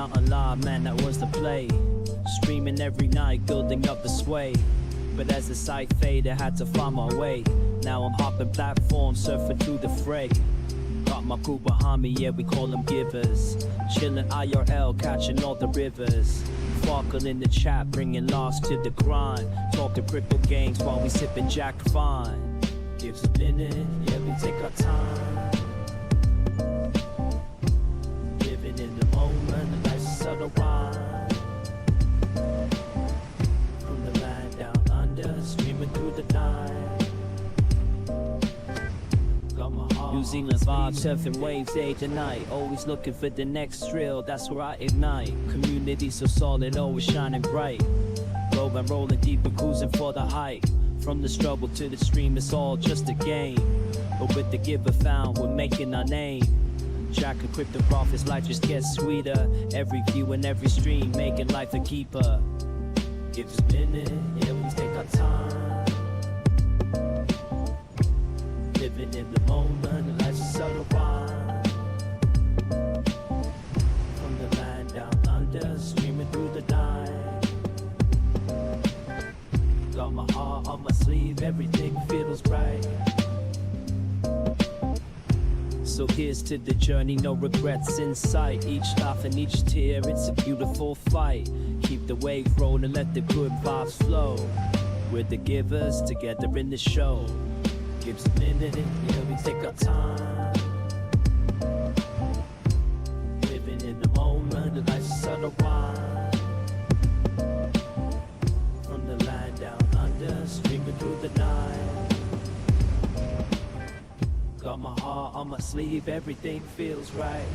out alive, man, that was the play. Streaming every night, building up the sway. But as the sight faded, I had to find my way. Now I'm hopping platforms, surfing through the fray. Got my crew behind me, yeah, we call them givers. Chillin' IRL, catching all the rivers. Sparkle in the chat, bringing lost to the grind. Talking crypto games while we sipping Jack Fine. Gives a minute, yeah, we take our time. Living in the moment, life's a subtle wine. From the land down under, streaming through the night. New Zealand vibes, surfing waves day to night. Always looking for the next thrill, that's where I ignite. Community so solid, always shining bright. Rolling, rolling deep and cruising for the height. From the struggle to the stream, it's all just a game. But with the giver found, we're making our name. Tracking crypto profits, life just gets sweeter. Every view and every stream, making life a keeper. Give us a minute, yeah, we take our time. Living in the moment, life's a subtle wine. From the land down under, streaming through the night. Got my heart on my sleeve, everything feels right. So here's to the journey, no regrets in sight. Each laugh and each tear, it's a beautiful fight. Keep the wave rolling, let the good vibes flow. We're the givers, together in the show. Gives a minute, yeah, we take our time. Living in the moment, the life's a subtle wine. From the land down under, streaming through the night. Got my heart on my sleeve, everything feels right.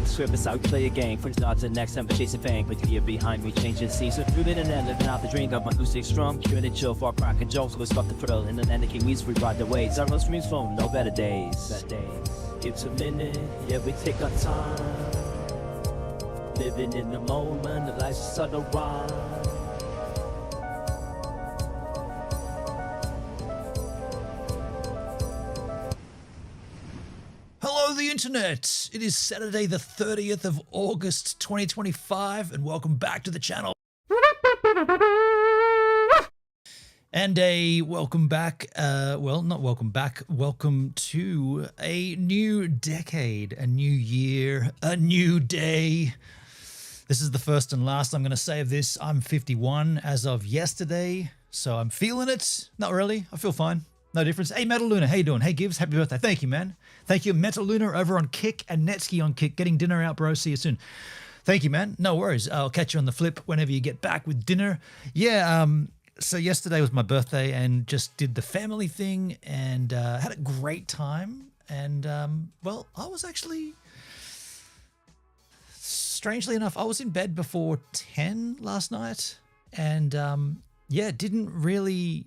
Script how we play a game. From start to next time, we're chasing fame. Put the year behind me, changing scenes. So through the internet, living out the dream. Got my acoustic strong, curing and chill for cracking jokes. Go spot the thrill. In the end, the king we ride the waves. Our road streams phone, no better days. It's a minute, yeah, we take our time. Living in the moment, the life's a subtle rhyme. Hello, the internet. It is Saturday, the 30th of August, 2025, and welcome back to the channel. And a welcome back, well, not welcome back, welcome to a new decade, a new year, a new day. This is the first and last I'm going to say of this. I'm 51 as of yesterday, so I'm feeling it. Not really, I feel fine. No difference. Hey, Metal Luna, how you doing? Hey, Gibbs, happy birthday. Thank you, man. Thank you, Metal Luna over on Kick and Netsky on Kick. Getting dinner out, bro. See you soon. Thank you, man. No worries. I'll catch you on the flip whenever you get back with dinner. Yeah, so yesterday was my birthday and just did the family thing and had a great time. And, well, I was actually, strangely enough, I was in bed before 10 last night. And, yeah, didn't really...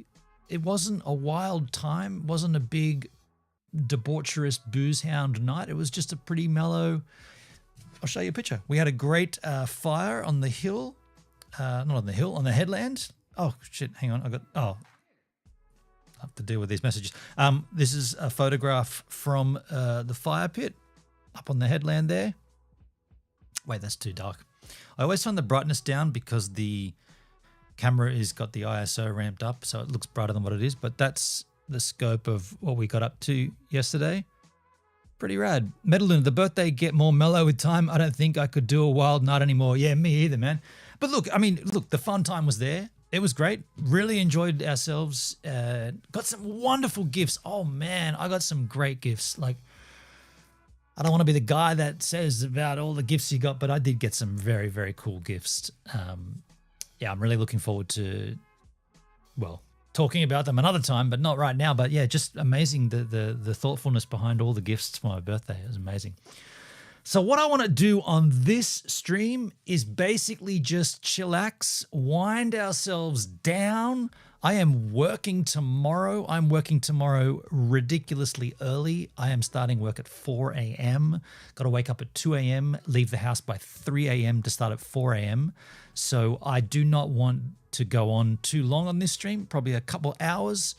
It wasn't a wild time, wasn't a big debaucherous booze hound night. It was just a pretty mellow, I'll show you a picture. We had a great fire on the hill, not on the hill, on the headland. Oh shit, hang on, I have to deal with these messages. This is a photograph from the fire pit up on the headland there. Wait, that's too dark. I always turn the brightness down because the camera has got the ISO ramped up, so it looks brighter than what it is, but that's the scope of what we got up to yesterday. Pretty rad. Metaluna, the birthday get more mellow with time. I don't think I could do a wild night anymore. Yeah, me either, man. But look, I mean, look, the fun time was there. It was great. Really enjoyed ourselves. Got some wonderful gifts. Oh man, I got some great gifts. Like, I don't want to be the guy that says about all the gifts you got, but I did get some very, very cool gifts. Yeah, I'm really looking forward to, well, talking about them another time, but not right now. But yeah, just amazing the thoughtfulness behind all the gifts for my birthday. It was amazing. So what I want to do on this stream is basically just chillax, wind ourselves down, I am working tomorrow. I'm working tomorrow ridiculously early. I am starting work at 4 a.m. Got to wake up at 2 a.m., leave the house by 3 a.m. to start at 4 a.m. So I do not want to go on too long on this stream, probably a couple hours.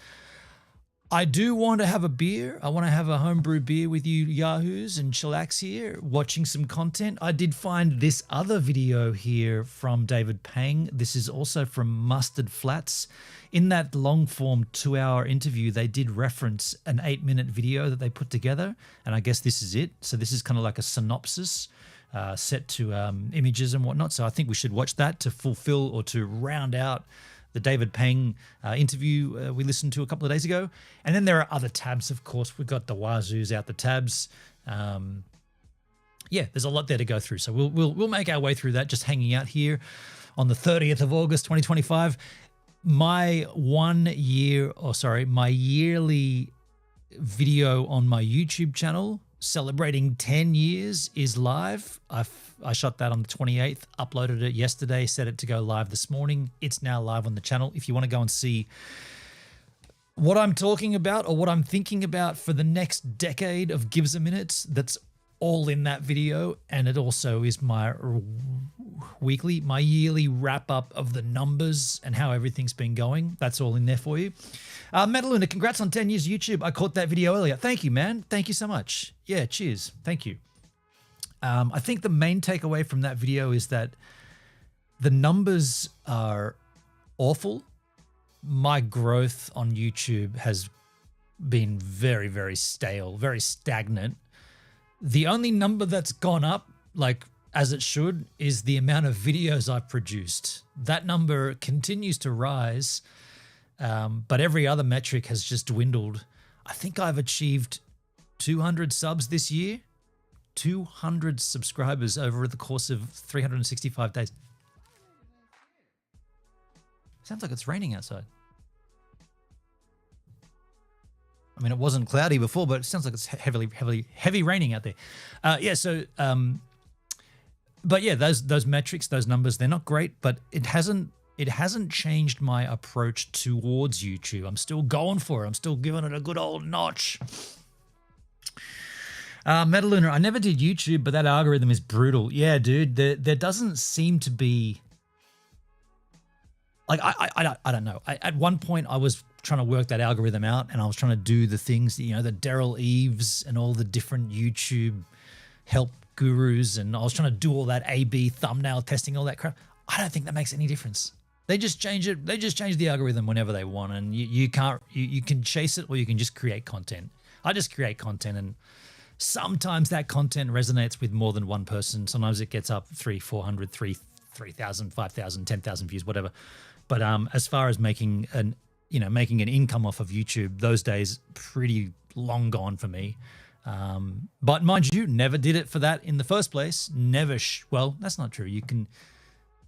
I do want to have a beer. I want to have a homebrew beer with you yahoos and chillax here, watching some content. I did find this other video here from David Pang. This is also from mustardflats. In that long-form 2-hour interview, they did reference an 8-minute video that they put together, and I guess this is it. So this is kind of like a synopsis set to images and whatnot. So I think we should watch that to fulfill or to round out the David Pang interview we listened to a couple of days ago. And then there are other tabs, of course. We've got the wazoo's out the tabs. Yeah, there's a lot there to go through. So we'll make our way through that, just hanging out here on the 30th of August, 2025. My yearly video on my YouTube channel celebrating 10 years is live. I shot that on the 28th, uploaded it yesterday, set it to go live this morning. It's now live on the channel. If you want to go and see what I'm talking about or what I'm thinking about for the next decade of Gives a Minute, that's all in that video. And it also is my yearly wrap up of the numbers and how everything's been going. That's all in there for you. Metaluna, congrats on 10 years YouTube. I caught that video earlier. Thank you, man. Thank you so much. Yeah, cheers. Thank you. I think the main takeaway from that video is that the numbers are awful. My growth on YouTube has been very, very stale, very stagnant. The only number that's gone up, like as it should, is the amount of videos I've produced. That number continues to rise, but every other metric has just dwindled. I think I've achieved 200 subs this year. 200 subscribers over the course of 365 days. Sounds like it's raining outside. I mean, it wasn't cloudy before, but it sounds like it's heavy raining out there. But yeah, those metrics, those numbers, they're not great, but it hasn't changed my approach towards YouTube. I'm still going for it. I'm still giving it a good old notch. Metaluna, I never did YouTube, but that algorithm is brutal. Yeah, dude, there doesn't seem to be, like, I don't know. At one point I was trying to work that algorithm out, and I was trying to do the things, you know, the Daryl Eves and all the different YouTube help gurus, and I was trying to do all that A/B thumbnail testing, all that crap. I don't think that makes any difference. They just change it. They just change the algorithm whenever they want, and you can chase it, or you can just create content. I just create content, and sometimes that content resonates with more than one person. Sometimes it gets up 300, 400, 3,000, 5,000, 10,000 views, whatever. But as far as making an income off of YouTube, those days pretty long gone for me. But mind you, never did it for that in the first place. Never. Well, that's not true. You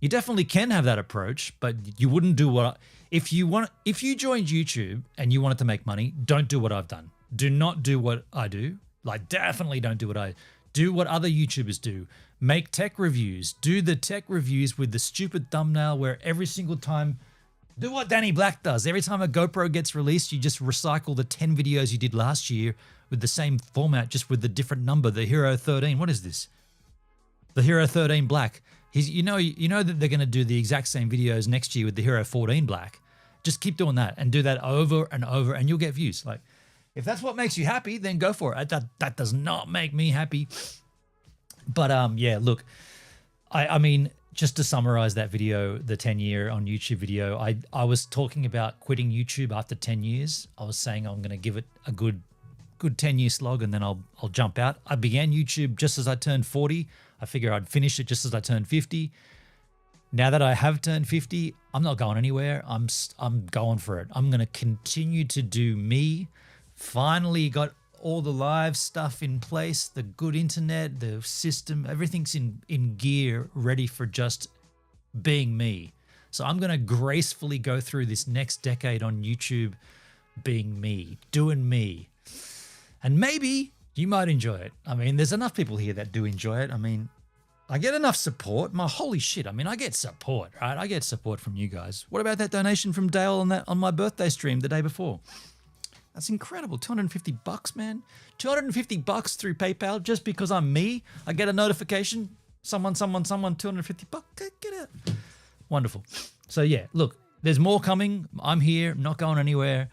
definitely can have that approach, but you wouldn't do if you joined YouTube and you wanted to make money, don't do what I've done. Do not do what I do. Like, definitely don't do what other YouTubers do. Make tech reviews. Do the tech reviews with the stupid thumbnail where every single time, do what Danny Black does. Every time a GoPro gets released, you just recycle the 10 videos you did last year with the same format, just with the different number, the Hero 13. What is this? The Hero 13 Black. You know that they're going to do the exact same videos next year with the Hero 14 Black. Just keep doing that and do that over and over, and you'll get views. Like, if that's what makes you happy, then go for it. That does not make me happy. But yeah, look, I mean, just to summarize that video, the 10-year on YouTube video, I was talking about quitting YouTube after 10 years. I was saying I'm going to give it a good 10-year slog, and then I'll jump out. I began YouTube just as I turned 40. I figure I'd finish it just as I turned 50. Now that I have turned 50, I'm not going anywhere. I'm going for it. I'm going to continue to do me. Finally got all the live stuff in place, the good internet, the system, everything's in gear, ready for just being me. So I'm going to gracefully go through this next decade on YouTube being me, doing me. And maybe you might enjoy it. I mean, there's enough people here that do enjoy it. I mean, I get enough support. Holy shit. I mean, I get support, right? I get support from you guys. What about that donation from Dale on my birthday stream the day before? That's incredible. $250, man. $250 through PayPal just because I'm me. I get a notification. Someone, $250. Get out. Wonderful. So yeah, look, there's more coming. I'm here. I'm not going anywhere.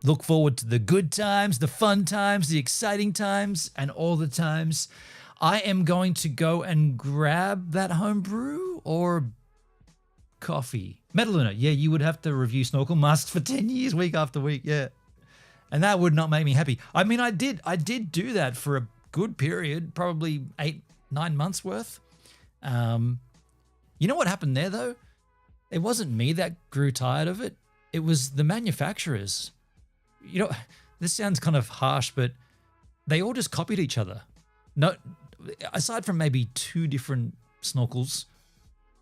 Look forward to the good times, the fun times, the exciting times, and all the times. I am going to go and grab that homebrew or coffee. Metaluna, yeah, you would have to review snorkel masks for 10 years, week after week, yeah. And that would not make me happy. I mean, I did do that for a good period, probably 8-9 months worth. You know what happened there, though? It wasn't me that grew tired of it. It was the manufacturers. You know, this sounds kind of harsh, but they all just copied each other. No, aside from maybe 2 different snorkels,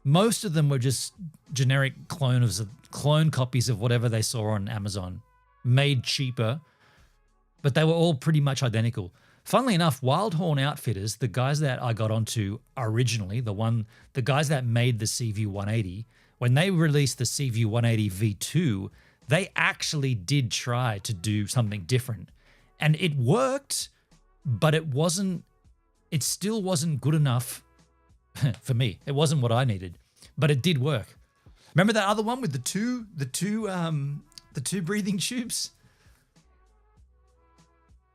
most of them were just generic clone copies of whatever they saw on Amazon, made cheaper, but they were all pretty much identical. Funnily enough, Wildhorn Outfitters, the guys that I got onto originally, the guys that made the CV180, when they released the CV180 V2, they actually did try to do something different. And it worked, but it still wasn't good enough for me. It wasn't what I needed, but it did work. Remember that other one with the two breathing tubes?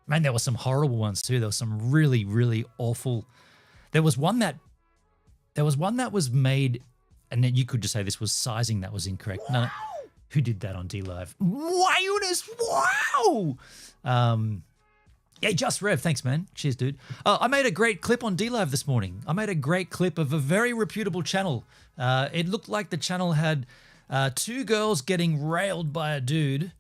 Man, there were some horrible ones too. There was some really, really awful. There was one that was made, and then you could just say this was sizing that was incorrect. Wow. No, who did that on DLive? Wow! Yeah, Just Rev, thanks, man. Cheers, dude. I made a great clip on DLive this morning. I made a great clip of a very reputable channel. It looked like the channel had 2 girls getting railed by a dude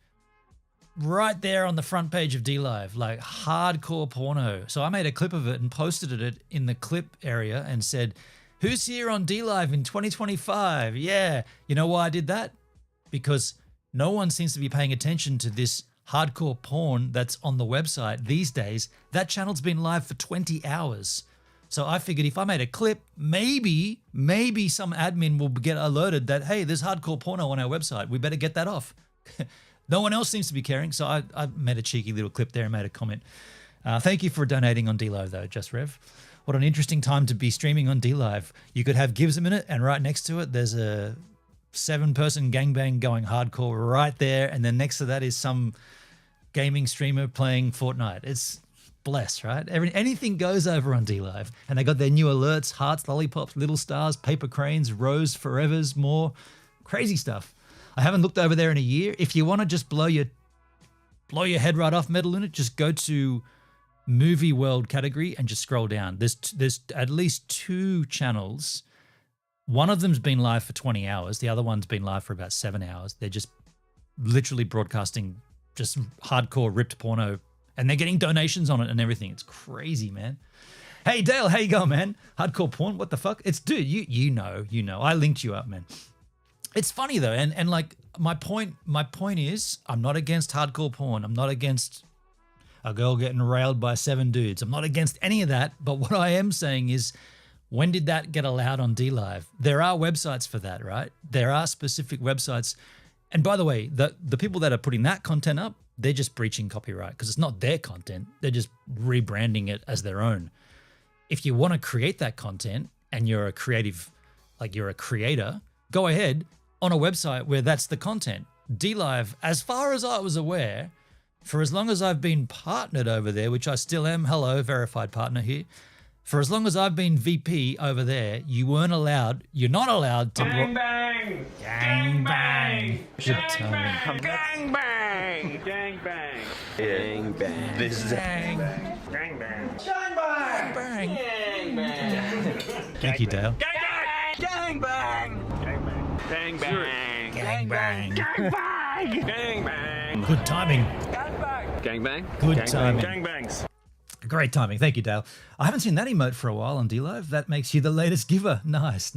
right there on the front page of DLive, like hardcore porno. So I made a clip of it and posted it in the clip area and said, who's here on DLive in 2025? Yeah. You know why I did that? Because no one seems to be paying attention to this hardcore porn that's on the website these days. That channel's been live for 20 hours. So I figured if I made a clip, maybe some admin will get alerted that, hey, there's hardcore porno on our website. We better get that off. No one else seems to be caring. So I made a cheeky little clip there and made a comment. Thank you for donating on DLive though, Just Rev. What an interesting time to be streaming on DLive. You could have Gives a Minute and right next to it, there's a 7-person gangbang going hardcore right there. And then next to that is some gaming streamer playing Fortnite. It's blessed, right? Anything goes over on DLive. And they got their new alerts, hearts, lollipops, little stars, paper cranes, rose, forevers, more crazy stuff. I haven't looked over there in a year. If you want to just blow your head right off, Metal Unit, just go to Movie World category and just scroll down. There's at least 2 channels. One of them's been live for 20 hours. The other one's been live for about 7 hours. They're just literally broadcasting just hardcore ripped porno, and they're getting donations on it and everything. It's crazy, man. Hey, Dale, how you going, man? Hardcore porn? What the fuck? It's, dude, you know. I linked you up, man. It's funny though, and like my point is, I'm not against hardcore porn. I'm not against a girl getting railed by 7 dudes. I'm not against any of that. But what I am saying is, when did that get allowed on DLive? There are websites for that, right? There are specific websites. And by the way, the people that are putting that content up, they're just breaching copyright because it's not their content. They're just rebranding it as their own. If you want to create that content and you're a creative, like you're a creator, go ahead on a website where that's the content. DLive, as far as I was aware, for as long as I've been partnered over there, which I still am, hello, verified partner here. For as long as I've been VP over there, you're not allowed to... Gang bang! Gang bang! Gang bang! Gang bang! Gang bang! Gang bang. This is Gang Gang bang! Gang bang! Gang bang! Thank you, Dale. Gang bang! Gang bang! Gang bang! Gang bang! Gang bang! Gang bang! Good timing. Gang bang! Good timing. Gang bangs! Great timing. Thank you, Dale. I haven't seen that emote for a while on DLive. That makes you the latest giver. Nice.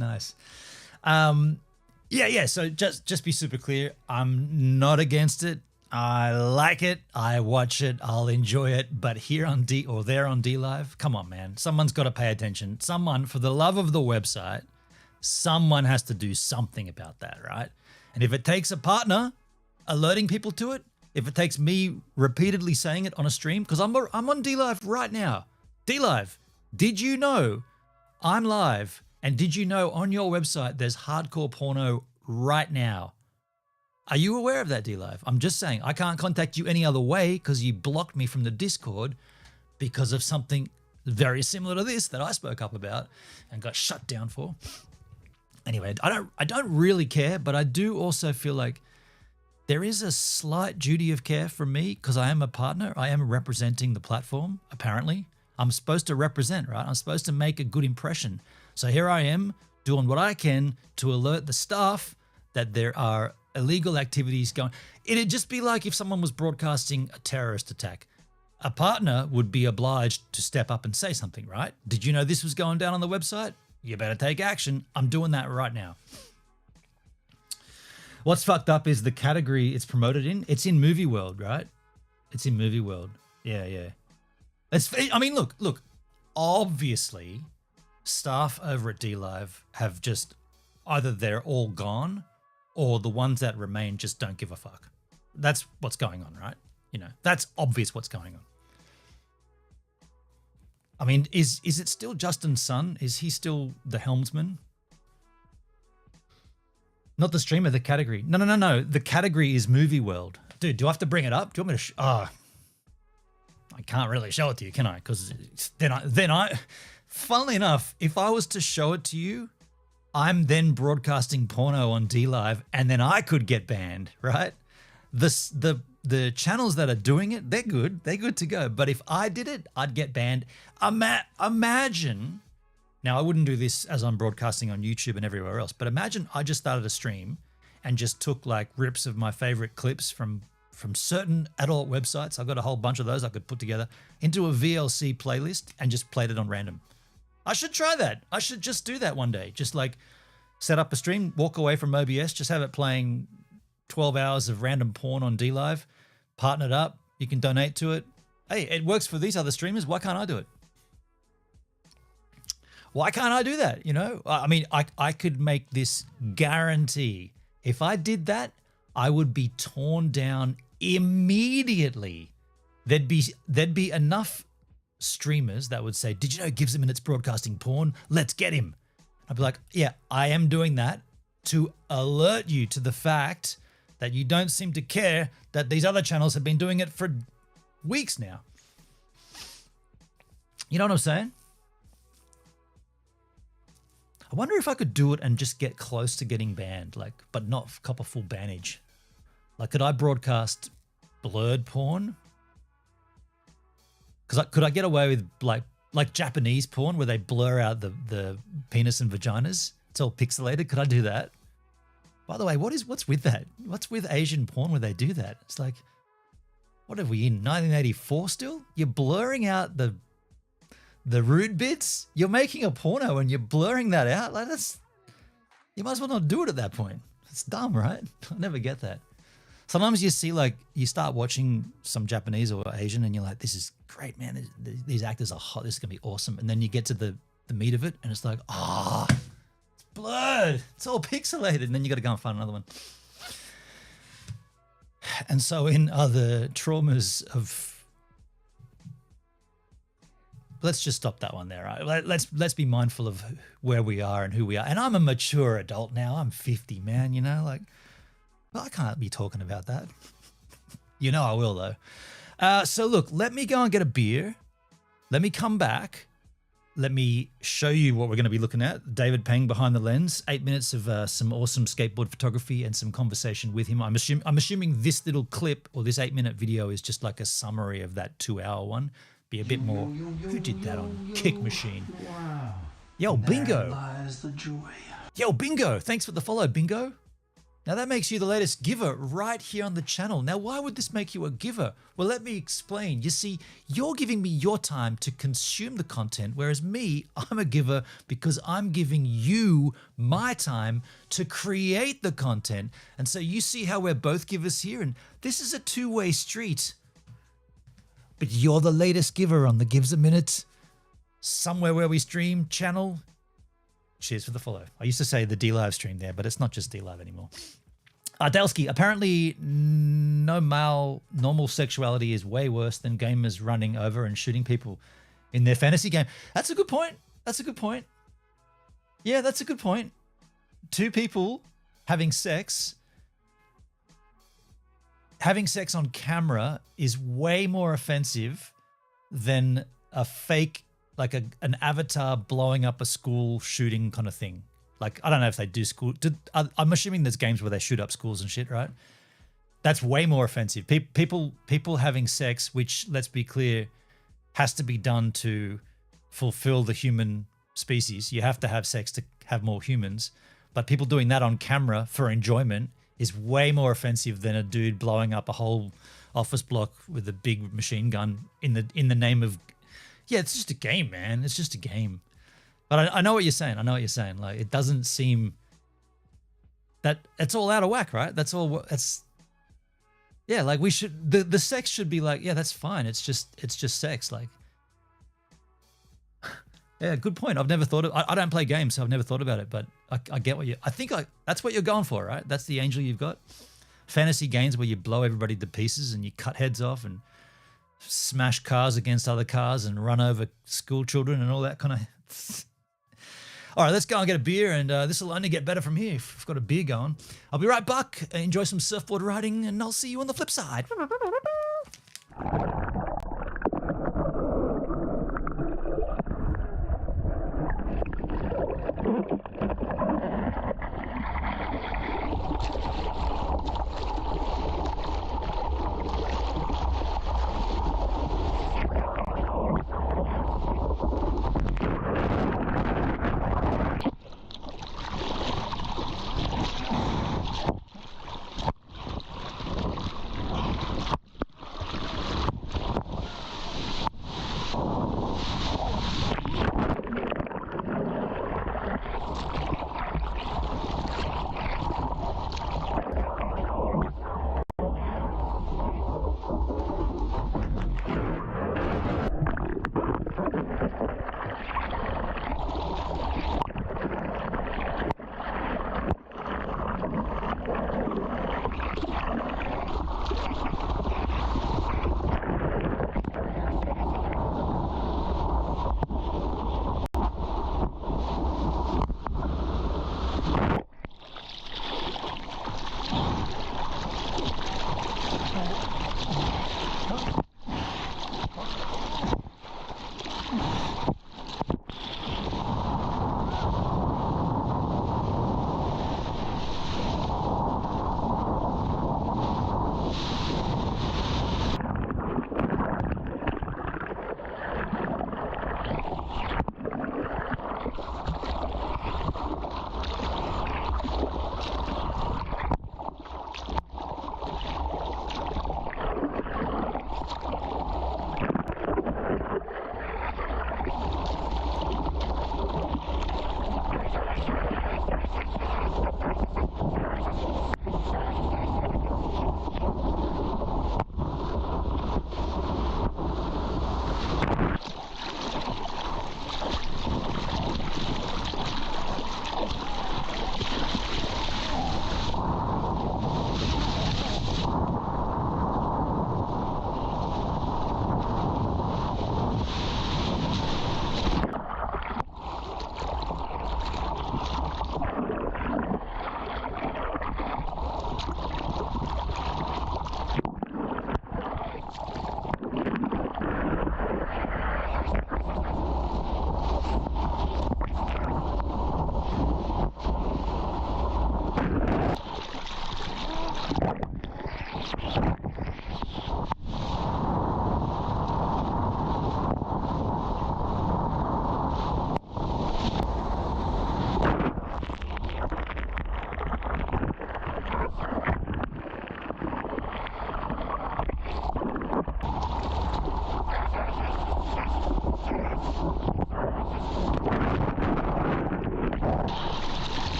Yeah. So just be super clear. I'm not against it. I like it. I watch it. I'll enjoy it. But here on there on DLive, come on, man. Someone's got to pay attention. Someone, for the love of the website, someone has to do something about that, right? And if it takes a partner alerting people to it, if it takes me repeatedly saying it on a stream, because I'm on DLive right now. DLive, did you know I'm live? And did you know on your website there's hardcore porno right now? Are you aware of that, DLive? I'm just saying, I can't contact you any other way because you blocked me from the Discord because of something very similar to this that I spoke up about and got shut down for. Anyway, I don't really care, but I do also feel like there is a slight duty of care from me because I am a partner. I am representing the platform, apparently. I'm supposed to represent, right? I'm supposed to make a good impression. So here I am doing what I can to alert the staff that there are illegal activities going. It'd just be like if someone was broadcasting a terrorist attack. A partner would be obliged to step up and say something, right? Did you know this was going down on the website? You better take action. I'm doing that right now. What's fucked up is the category it's promoted in. It's in Movie World, right? It's in Movie World. Yeah. I mean, look. Obviously, staff over at DLive have just either they're all gone or the ones that remain just don't give a fuck. That's what's going on, right? You know, that's obvious what's going on. I mean, is it still Justin's son? Is he still the helmsman? Not the streamer, the category. No. The category is Movie World. Dude, do I have to bring it up? Do you want me to I can't really show it to you, can I? Because then I, funnily enough, if I was to show it to you, I'm then broadcasting porno on DLive and then I could get banned, right? The channels that are doing it, they're good. They're good to go. But if I did it, I'd get banned. Imagine, now I wouldn't do this as I'm broadcasting on YouTube and everywhere else, but imagine I just started a stream and just took like rips of my favorite clips from certain adult websites. I've got a whole bunch of those I could put together into a VLC playlist and just played it on random. I should try that. I should just do that one day. Just like set up a stream, walk away from OBS, just have it playing 12 hours of random porn on DLive, partner it up. You can donate to it. Hey, it works for these other streamers. Why can't I do it? Why can't I do that? You know, I mean, I could make this guarantee. If I did that, I would be torn down immediately. There'd be enough streamers that would say, did you know Gives a Minute's broadcasting porn? Let's get him. I'd be like, yeah, I am doing that to alert you to the fact that you don't seem to care that these other channels have been doing it for weeks now. You know what I'm saying? I wonder if I could do it and just get close to getting banned, like, but not cop a full bannage. Like, could I broadcast blurred porn? Could I get away with like Japanese porn where they blur out the penis and vaginas? It's all pixelated. Could I do that? By the way, what's with that? What's with Asian porn where they do that? It's like, what are we in 1984 still? You're blurring out the rude bits. You're making a porno and you're blurring that out. Like you might as well not do it at that point. It's dumb, right? I never get that. Sometimes you see, like, you start watching some Japanese or Asian and you're like, this is great, man. These actors are hot. This is going to be awesome. And then you get to the meat of it and it's like, it's blurred. It's all pixelated. And then you got to go and find another one. And so in other traumas of, let's just stop that one there, right? Let's be mindful of where we are and who we are. And I'm a mature adult now. I'm 50, man, you know, like, well, I can't be talking about that. You know I will, though. So look, let me go and get a beer. Let me come back. Let me show you what we're going to be looking at. David Peng behind the lens. 8 minutes of some awesome skateboard photography and some conversation with him. I'm assuming this little clip or this 8-minute video is just like a summary of that 2-hour one. Be a bit more. Who did that on Kick Machine? Wow. Yo, Bingo. There lies the joy. Yo, Bingo. Thanks for the follow, Bingo. Now that makes you the latest giver right here on the channel. Now, why would this make you a giver? Well, let me explain. You see, you're giving me your time to consume the content, whereas me, I'm a giver because I'm giving you my time to create the content. And so you see how we're both givers here, and this is a two-way street. But you're the latest giver on the Gives a Minute, somewhere where we stream channel. Cheers for the follow. I used to say the DLive stream there, but it's not just DLive anymore. Delsky, apparently normal sexuality is way worse than gamers running over and shooting people in their fantasy game. That's a good point. That's a good point. Yeah, that's a good point. Two people having sex on camera is way more offensive than a fake, like an avatar blowing up a school shooting kind of thing. Like, I don't know if they do school. I'm assuming there's games where they shoot up schools and shit, right? That's way more offensive. People having sex, which, let's be clear, has to be done to fulfill the human species. You have to have sex to have more humans. But people doing that on camera for enjoyment is way more offensive than a dude blowing up a whole office block with a big machine gun in the name of... Yeah, it's just a game, man. It's just a game. But I know what you're saying. I know what you're saying. Like, it doesn't seem that it's all out of whack, right? That's all. That's, yeah. Like, we should, the sex should be like, yeah, that's fine. It's just sex. Like, yeah, good point. I've never thought of. I don't play games, so I've never thought about it. But I get what you. I think that's what you're going for, right? That's the angel you've got. Fantasy games where you blow everybody to pieces and you cut heads off and smash cars against other cars and run over school children and all that kind of. All right, let's go and get a beer, and this will only get better from here if I've got a beer going. I'll be right back. Enjoy some surfboard riding, and I'll see you on the flip side.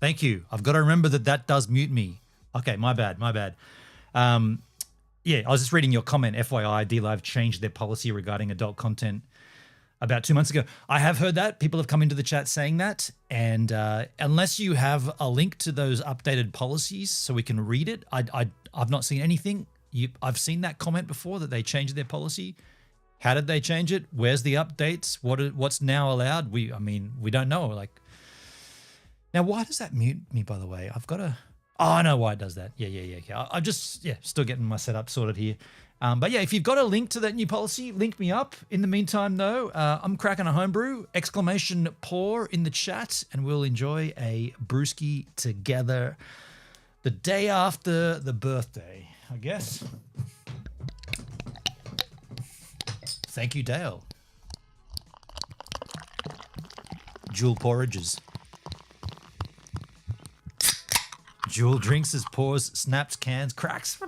Thank you. I've got to remember that does mute me. Okay, my bad. Yeah, I was just reading your comment. FYI, DLive changed their policy regarding adult content about 2 months ago. I have heard that. People have come into the chat saying that. And unless you have a link to those updated policies so we can read it, I've not seen anything. I've seen that comment before that they changed their policy. How did they change it? Where's the updates? What's now allowed? We don't know. Like, now, why does that mute me, by the way? I've got to... Oh, I know why it does that. Yeah. I'm just, still getting my setup sorted here. But yeah, if you've got a link to that new policy, link me up. In the meantime, though, I'm cracking a homebrew, !pour in the chat, and we'll enjoy a brewski together the day after the birthday, I guess. Thank you, Dale. Jewel porridges. Jewel drinks his pours, snaps cans, cracks.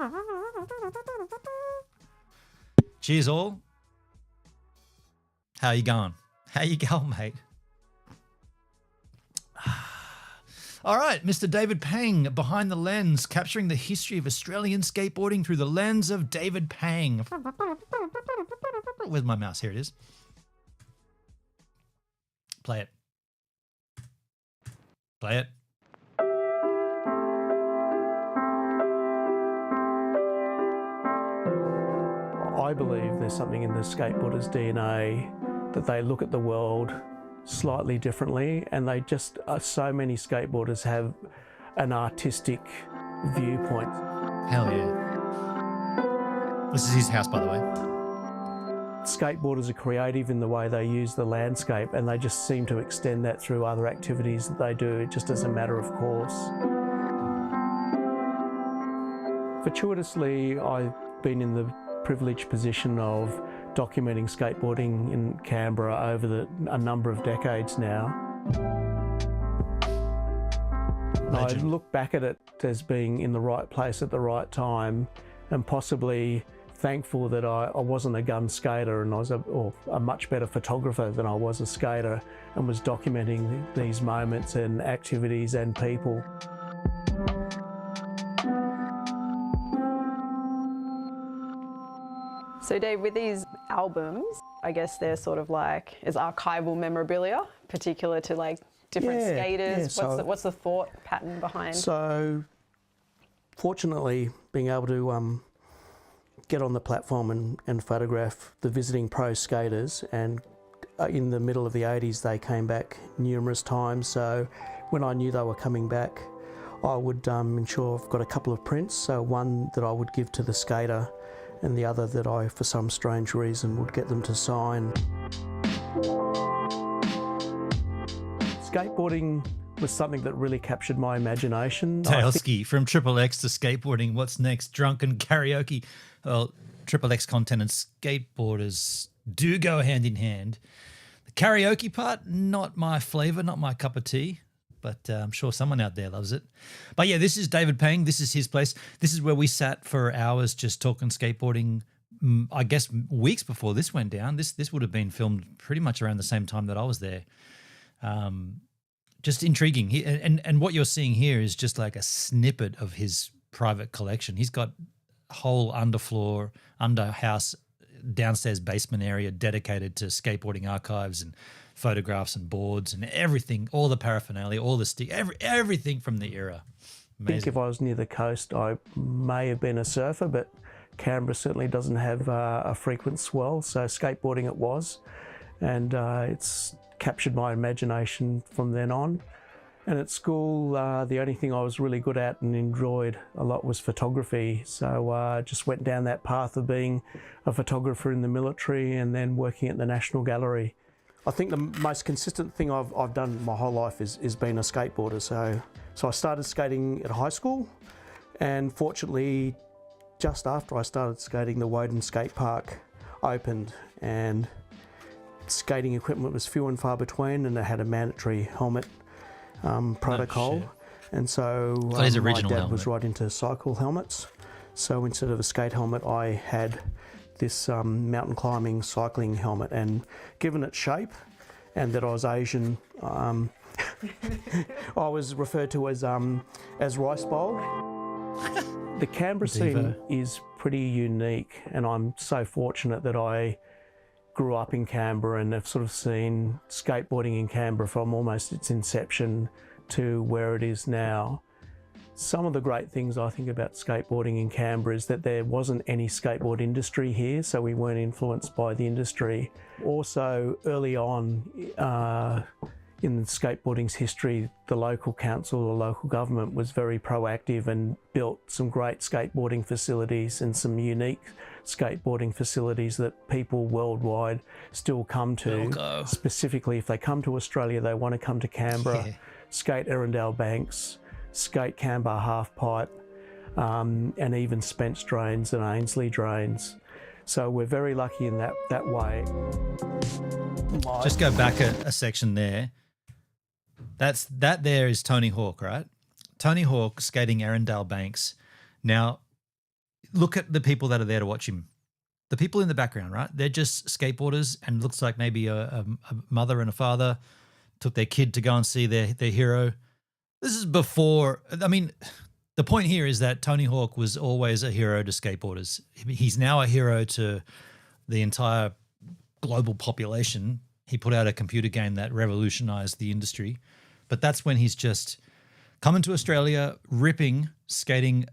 Cheers all. How you going? Mate? All right, Mr. David Pang, behind the lens, capturing the history of Australian skateboarding through the lens of David Pang. Where's my mouse? Here it is. Play it. I believe there's something in the skateboarder's DNA that they look at the world slightly differently, and they just, so many skateboarders have an artistic viewpoint. Hell yeah. This is his house, by the way. Skateboarders are creative in the way they use the landscape, and they just seem to extend that through other activities that they do, just as a matter of course. Fortuitously, I've been in the privileged position of documenting skateboarding in Canberra over a number of decades now. I look back at it as being in the right place at the right time, and possibly thankful that I wasn't a gun skater, and I was a much better photographer than I was a skater, and was documenting these moments and activities and people. So Dave, with these albums, I guess they're sort of like as archival memorabilia, particular to like different skaters. What's the thought pattern behind? So fortunately, being able to get on the platform and photograph the visiting pro skaters, and in the middle of the 80s they came back numerous times, so when I knew they were coming back, I would ensure I've got a couple of prints, so one that I would give to the skater and the other that I, for some strange reason, would get them to sign. Skateboarding was something that really captured my imagination. Tailski, from Triple X to skateboarding, what's next? Drunken karaoke. Well, Triple X content and skateboarders do go hand in hand. The karaoke part, not my flavour, not my cup of tea, but I'm sure someone out there loves it. But yeah, this is David Pang. This is his place. This is where we sat for hours just talking skateboarding, I guess weeks before this went down. This would have been filmed pretty much around the same time that I was there. Just intriguing. And what you're seeing here is just like a snippet of his private collection. He's got a whole underfloor, underhouse, downstairs basement area dedicated to skateboarding archives and photographs and boards and everything, all the paraphernalia, all the stick, everything from the era. Amazing. I think if I was near the coast, I may have been a surfer, but Canberra certainly doesn't have a frequent swell, so skateboarding it was, and it's captured my imagination from then on. And at school, the only thing I was really good at and enjoyed a lot was photography, so just went down that path of being a photographer in the military and then working at the National Gallery. I think the most consistent thing I've done my whole life is being a skateboarder. So I started skating at high school, and fortunately, just after I started skating, the Woden skate park opened, and skating equipment was few and far between, and it had a mandatory helmet protocol. And so my dad was right into cycle helmets. So instead of a skate helmet, I had this mountain climbing cycling helmet, and given its shape and that I was Asian, I was referred to as rice bowl. The Canberra scene is pretty unique, and I'm so fortunate that I grew up in Canberra and have sort of seen skateboarding in Canberra from almost its inception to where it is now. Some of the great things I think about skateboarding in Canberra is that there wasn't any skateboard industry here, so we weren't influenced by the industry. Also, early on in skateboarding's history, the local council or local government was very proactive and built some great skateboarding facilities and some unique skateboarding facilities that people worldwide still come to. Specifically, if they come to Australia, they want to come to Canberra, skate Erindale Banks, skate Canberra Halfpipe, and even Spence Drains and Ainsley Drains. So we're very lucky in that way. Just go back a section there. That there is Tony Hawk, right? Tony Hawk skating Erindale Banks. Now, look at the people that are there to watch him. The people in the background, right? They're just skateboarders, and looks like maybe a mother and a father took their kid to go and see their hero. This is before, I mean, the point here is that Tony Hawk was always a hero to skateboarders. He's now a hero to the entire global population. He put out a computer game that revolutionized the industry. But that's when he's just coming to Australia, ripping, skating,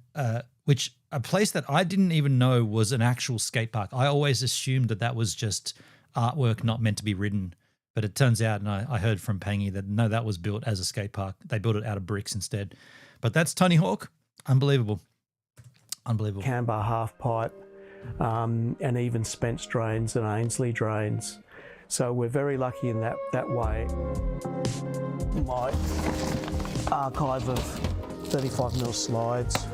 which a place that I didn't even know was an actual skate park. I always assumed that was just artwork not meant to be ridden. But it turns out, and I heard from Pangy that no, that was built as a skate park. They built it out of bricks instead. But that's Tony Hawk. Unbelievable. Unbelievable. Canberra Halfpipe, and even Spence Drains and Ainsley Drains. So we're very lucky in that way. My archive of 35mm slides.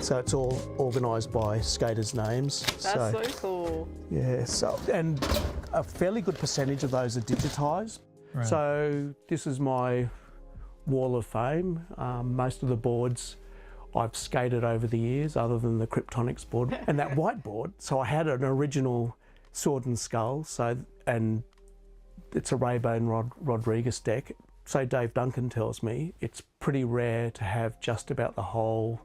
So it's all organised by skaters' names. That's so cool. Yeah, and a fairly good percentage of those are digitised. Right. So this is my wall of fame. Most of the boards I've skated over the years, other than the Kryptonics board. And that whiteboard, so I had an original Sword and Skull, and it's a Raybone Rodriguez deck. So Dave Duncan tells me it's pretty rare to have just about the whole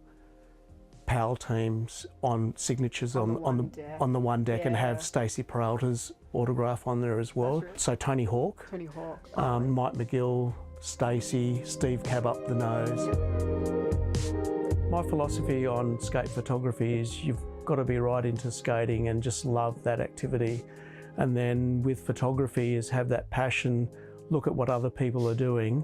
PAL teams on signatures on the one deck, and have Stacey Peralta's autograph on there as well. So Tony Hawk, Mike McGill, Stacey, Steve Cab up the nose. My philosophy on skate photography is you've got to be right into skating and just love that activity. And then with photography is have that passion, look at what other people are doing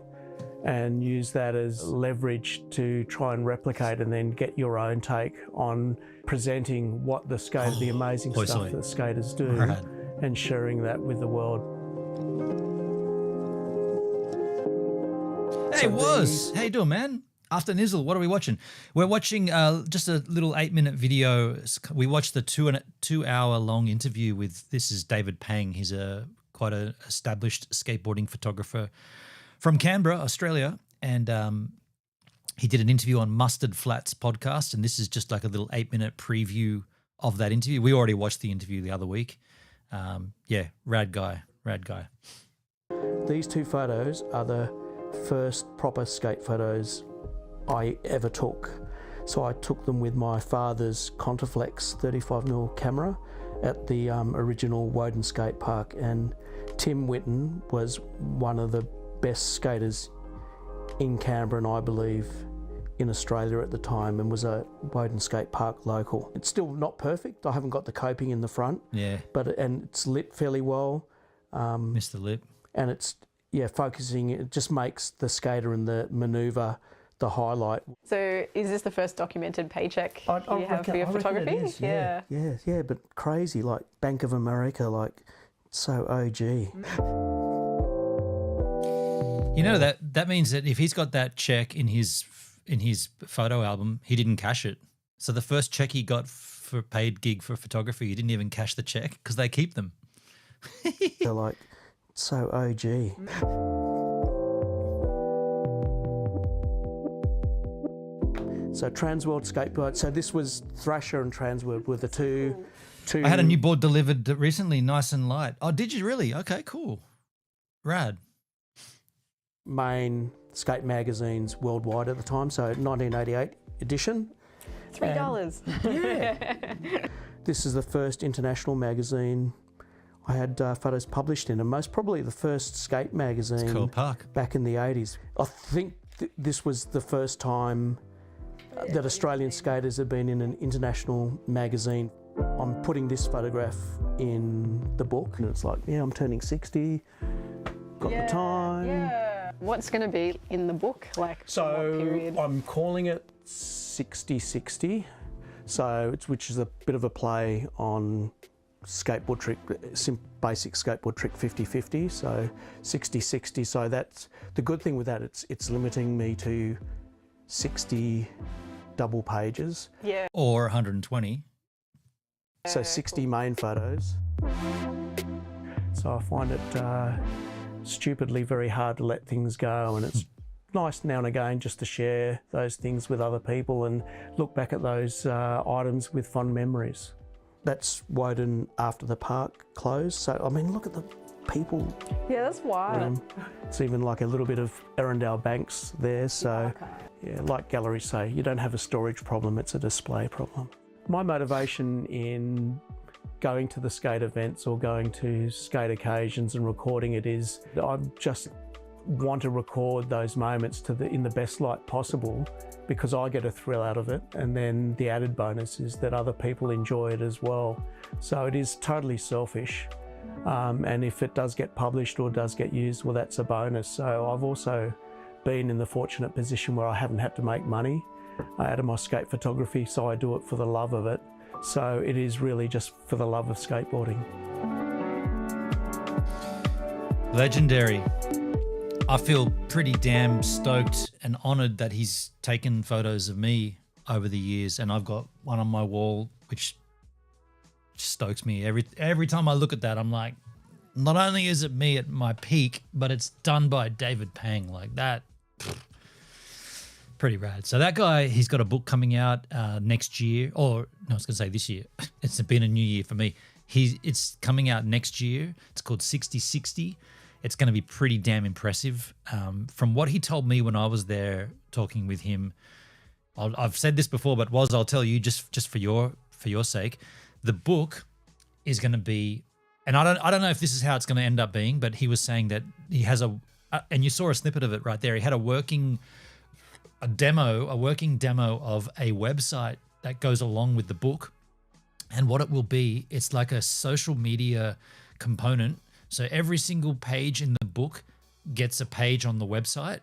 and use that as leverage to try and replicate and then get your own take on presenting what the amazing stuff that skaters do, and sharing that with the world. Hey, how you doing, man? After Nizzle, what are we watching? We're watching just a little 8-minute video. We watched the 2-hour long interview with, this is David Pang. He's quite an established skateboarding photographer from Canberra, Australia. And he did an interview on Mustard Flats podcast. And this is just like a little 8-minute preview of that interview. We already watched the interview the other week. Yeah, rad guy. These two photos are the first proper skate photos I ever took. So I took them with my father's Contaflex 35mm camera at the original Woden skate park, and Tim Whitten was one of the best skaters in Canberra and I believe in Australia at the time, and was a Woden skate park local. It's still not perfect. I haven't got the coping in the front. Yeah. And it's lit fairly well. Missed the lip. And it's focusing. It just makes the skater and the manoeuvre the highlight. So is this the first documented paycheck you have for your photography? It is, yeah, but crazy, like Bank of America, like so OG. You know, that means that if he's got that check in his photo album, he didn't cash it. So the first check he got for paid gig for photography, he didn't even cash the check because they keep them. They're like so OG. So Transworld Skateboard. So this was Thrasher and Transworld were the two. I had a new board delivered recently, nice and light. Oh, did you really? Okay, cool. Rad. main skate magazines worldwide at the time, so 1988 edition. $3. Yeah. This is the first international magazine I had photos published in, and most probably the first skate magazine. Cool Park. Back in the 80s. I think this was the first time that Australian skaters have been in an international magazine. I'm putting this photograph in the book, and it's like, yeah, I'm turning 60, got the time. Yeah. What's going to be in the book? Like, So what period? I'm calling it 60-60, which is a bit of a play on skateboard trick, basic skateboard trick 50-50, so 60-60. So that's the good thing with that. It's limiting me to 60 double pages. Yeah. Or 120. So 60 main photos. So I find it stupidly very hard to let things go, and it's nice now and again just to share those things with other people and look back at those items with fond memories. That's Woden after the park closed. So, I mean, look at the people. Yeah, that's wild. It's even like a little bit of Arundel Banks there. So, yeah, like galleries say, you don't have a storage problem, it's a display problem. My motivation in going to the skate events or going to skate occasions and recording it is that I just want to record those moments in the best light possible, because I get a thrill out of it, and then the added bonus is that other people enjoy it as well. So it is totally selfish, and if it does get published or does get used, well, that's a bonus. So I've also been in the fortunate position where I haven't had to make money out of my skate photography, so I do it for the love of it. So it is really just for the love of skateboarding. Legendary. I feel pretty damn stoked and honoured that he's taken photos of me over the years, and I've got one on my wall which stokes me. Every time I look at that, I'm like, not only is it me at my peak, but it's done by David Pang. Like that, pretty rad. So that guy, he's got a book coming out next year, or no, I was going to say this year. It's been a new year for me. It's coming out next year. It's called 60-60. It's going to be pretty damn impressive. From what he told me when I was there talking with him, I've said this before, but I'll tell you just for your sake, the book is going to be, and I don't know if this is how it's going to end up being, but he was saying that he has and you saw a snippet of it right there. He had a working demo of a website that goes along with the book, and what it will be, it's like a social media component. So every single page in the book gets a page on the website,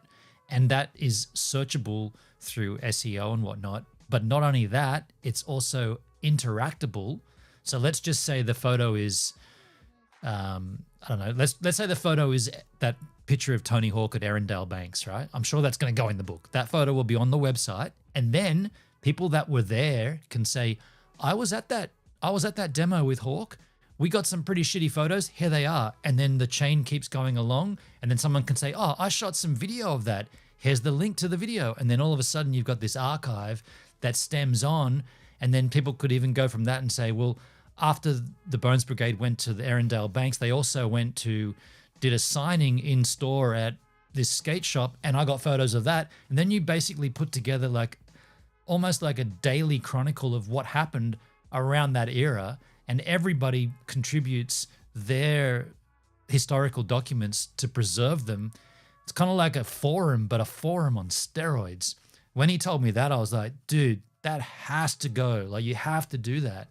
and that is searchable through SEO and whatnot. But not only that, it's also interactable. So let's just say the photo is, I don't know, let's say the photo is that picture of Tony Hawk at Arundel Banks, right? I'm sure that's going to go in the book. That photo will be on the website, and then people that were there can say, I was at that demo with Hawk. We got some pretty shitty photos. Here they are. And then the chain keeps going along. And then someone can say, oh, I shot some video of that. Here's the link to the video. And then all of a sudden you've got this archive that stems on. And then people could even go from that and say, well, after the Bones Brigade went to the Arundel Banks, they also did a signing in store at this skate shop. And I got photos of that. And then you basically put together almost like a daily chronicle of what happened around that era. And everybody contributes their historical documents to preserve them. It's kind of like a forum, but a forum on steroids. When he told me that, I was like, dude, that has to go. Like, you have to do that.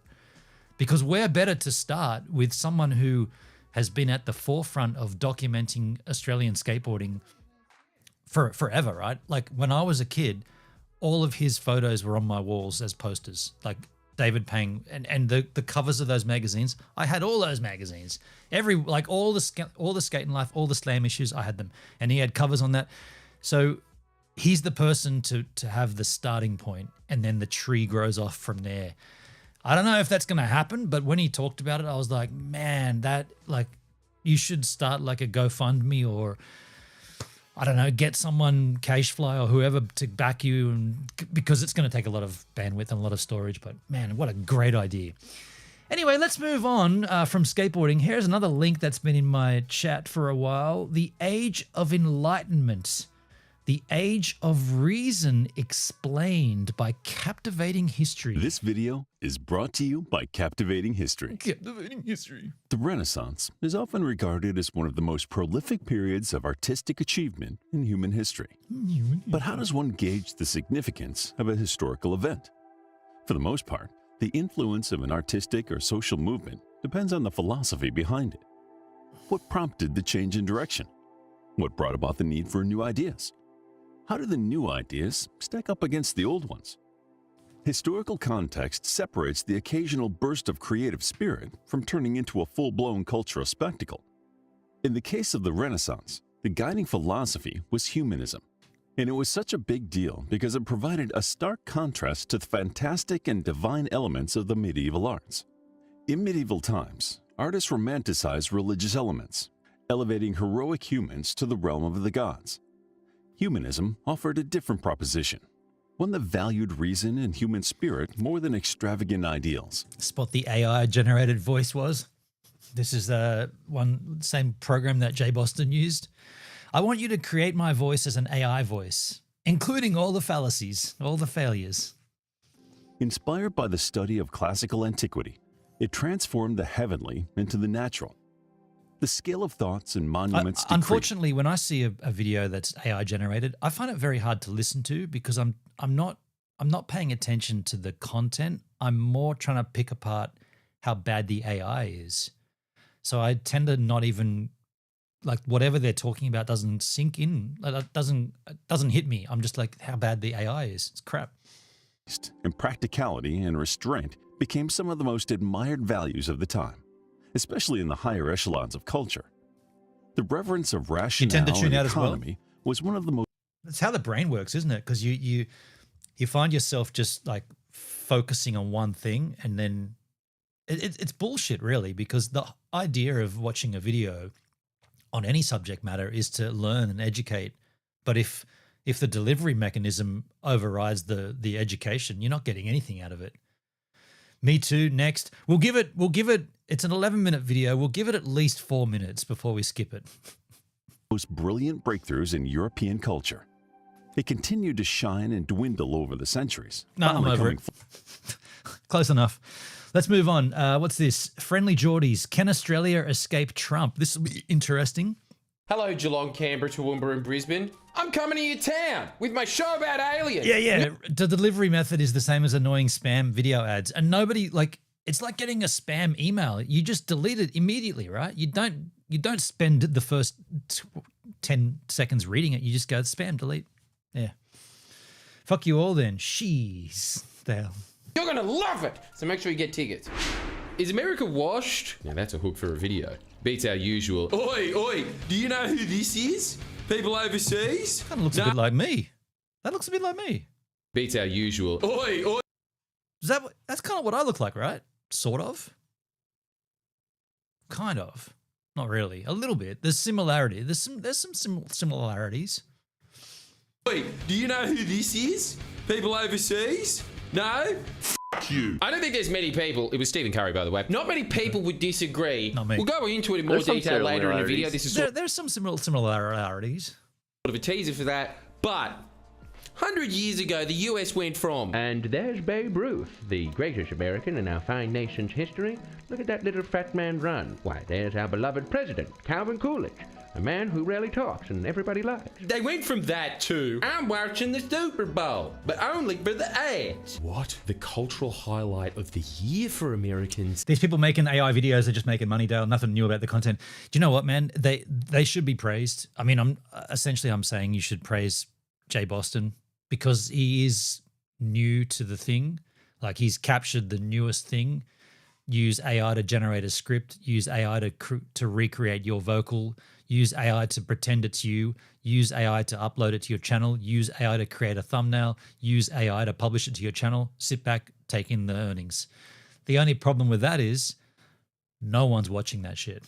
Because where better to start with someone who has been at the forefront of documenting Australian skateboarding forever, right? Like, when I was a kid, all of his photos were on my walls as posters. Like, David Pang and the covers of those magazines. I had all those magazines. All the Skate and Life, all the Slam issues, I had them. And he had covers on that. So he's the person to have the starting point, and then the tree grows off from there. I don't know if that's going to happen, but when he talked about it, I was like, man, that, like, you should start like a GoFundMe, or I don't know, get someone, Cashfly or whoever, to back you, and because it's going to take a lot of bandwidth and a lot of storage. But man, what a great idea. Anyway, let's move on from skateboarding. Here's another link that's been in my chat for a while. The Age of Enlightenment. The Age of Reason Explained by Captivating History. This video is brought to you by Captivating History. Captivating History. The Renaissance is often regarded as one of the most prolific periods of artistic achievement in human history. But how does one gauge the significance of a historical event? For the most part, the influence of an artistic or social movement depends on the philosophy behind it. What prompted the change in direction? What brought about the need for new ideas? How do the new ideas stack up against the old ones? Historical context separates the occasional burst of creative spirit from turning into a full-blown cultural spectacle. In the case of the Renaissance, the guiding philosophy was humanism, and it was such a big deal because it provided a stark contrast to the fantastic and divine elements of the medieval arts. In medieval times, artists romanticized religious elements, elevating heroic humans to the realm of the gods. Humanism offered a different proposition, one that valued reason and human spirit more than extravagant ideals. Spot the AI-generated voice was. This is the same program that Jay Boston used. I want you to create my voice as an AI voice, including all the fallacies, all the failures. Inspired by the study of classical antiquity, it transformed the heavenly into the natural. The scale of thoughts and monuments. Unfortunately, when I see a video that's AI generated, I find it very hard to listen to because I'm not paying attention to the content. I'm more trying to pick apart how bad the AI is. So I tend to not even, like, whatever they're talking about doesn't sink in. It doesn't hit me. I'm just like, how bad the AI is. It's crap. And practicality and restraint became some of the most admired values of the time, especially in the higher echelons of culture. The reverence of rationale and economy was one of the most. That's how the brain works, isn't it? Because you find yourself just like focusing on one thing, and then it's bullshit, really, because the idea of watching a video on any subject matter is to learn and educate. But if the delivery mechanism overrides the education, you're not getting anything out of it. Me too. Next, we'll give it. It's an 11-minute video. We'll give it at least 4 minutes before we skip it. Most brilliant breakthroughs in European culture. It continued to shine and dwindle over the centuries. No, I'm over it. Close enough. Let's move on. What's this? Friendlyjordies. Can Australia escape Trump? This will be interesting. Hello, Geelong, Canberra, Toowoomba and Brisbane. I'm coming to your town with my show about aliens. Yeah. The delivery method is the same as annoying spam video ads. And nobody, like, it's like getting a spam email. You just delete it immediately, right? You don't spend the first 10 seconds reading it. You just go, spam, delete. Yeah. Fuck you all then. Sheesh. The hell. You're going to love it. So make sure you get tickets. Is America washed? Now that's a hook for a video. Beats our usual. Oi, do you know who this is? People overseas? Kind of looks a bit like me. That looks a bit like me. Beats our usual. Oi. That's kind of what I look like, right? Sort of. Kind of. Not really. A little bit. There's similarity. There's some similarities. Oi, do you know who this is? People overseas? No? You. I don't think there's many people. It was Stephen Curry, by the way. Not many people would disagree. Not me. We'll go into it in more detail later in the video. This is there's some similarities. Sort of a teaser for that. But 100 years ago, the US went from. And there's Babe Ruth, the greatest American in our fine nation's history. Look at that little fat man run. Why, there's our beloved president, Calvin Coolidge. A man who rarely talks and everybody likes. They went from that to, I'm watching the Super Bowl, but only for the ads. What? The cultural highlight of the year for Americans. These people making AI videos are just making money, Dale. Nothing new about the content. Do you know what, man? They should be praised. I mean, I'm saying you should praise Jay Boston because he is new to the thing. Like, he's captured the newest thing. Use AI to generate a script. Use AI to recreate your vocal. Use AI to pretend it's you. Use AI to upload it to your channel. Use AI to create a thumbnail. Use AI to publish it to your channel. Sit back, take in the earnings. The only problem with that is no one's watching that shit.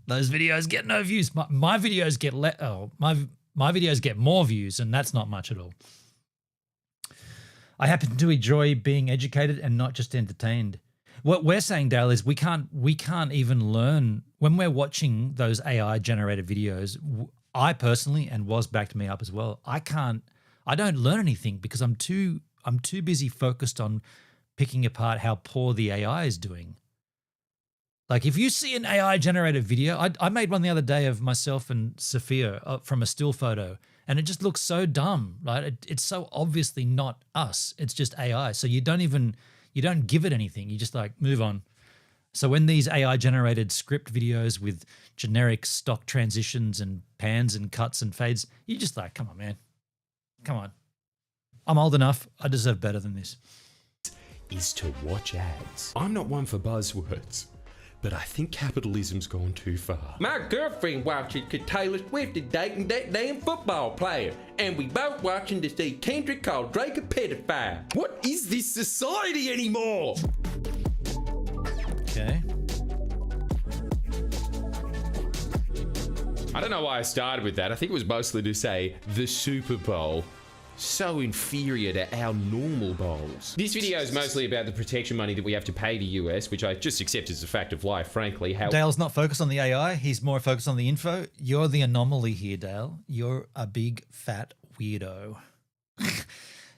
Those videos get no views. My videos get my videos get more views, and that's not much at all. I happen to enjoy being educated and not just entertained. What we're saying, Dale, is we can't even learn when we're watching those AI generated videos. I personally, and was backed me up as well, I don't learn anything because I'm too busy focused on picking apart how poor the AI is doing. Like if you see an AI generated video, I made one the other day of myself and Sophia from a still photo, and it just looks so dumb, right? It's so obviously not us. It's just AI. So you don't give it anything. You just like move on. So when these AI generated script videos with generic stock transitions and pans and cuts and fades, you just like, come on, man. Come on. I'm old enough. I deserve better than this. Is to watch ads. I'm not one for buzzwords, but I think capitalism's gone too far. My girlfriend watches Taylor Swift is dating that damn football player, and we both watching to see Kendrick call Drake a pedophile. What is this society anymore? Okay. I don't know why I started with that. I think it was mostly to say the Super Bowl. So inferior to our normal bowls. This video is mostly about the protection money that we have to pay to US, which I just accept as a fact of life, frankly. Dale's not focused on the AI. He's more focused on the info. You're the anomaly here, Dale. You're a big fat weirdo.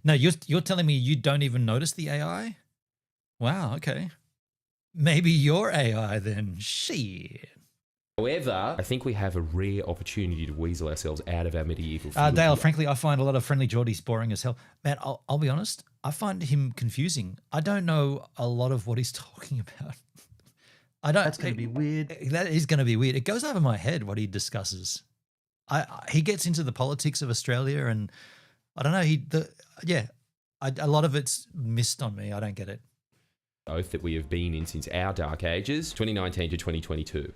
No, you're telling me you don't even notice the AI? Wow, okay. Maybe you're AI then. Shit. However, I think we have a rare opportunity to weasel ourselves out of our medieval Dale, frankly, I find a lot of friendlyjordies boring as hell. Man, I'll be honest. I find him confusing. I don't know a lot of what he's talking about. That's going to be weird. That is going to be weird. It goes over my head what he discusses. He gets into the politics of Australia, and I don't know. A lot of it's missed on me. I don't get it. Oath that we have been in since our dark ages, 2019 to 2022.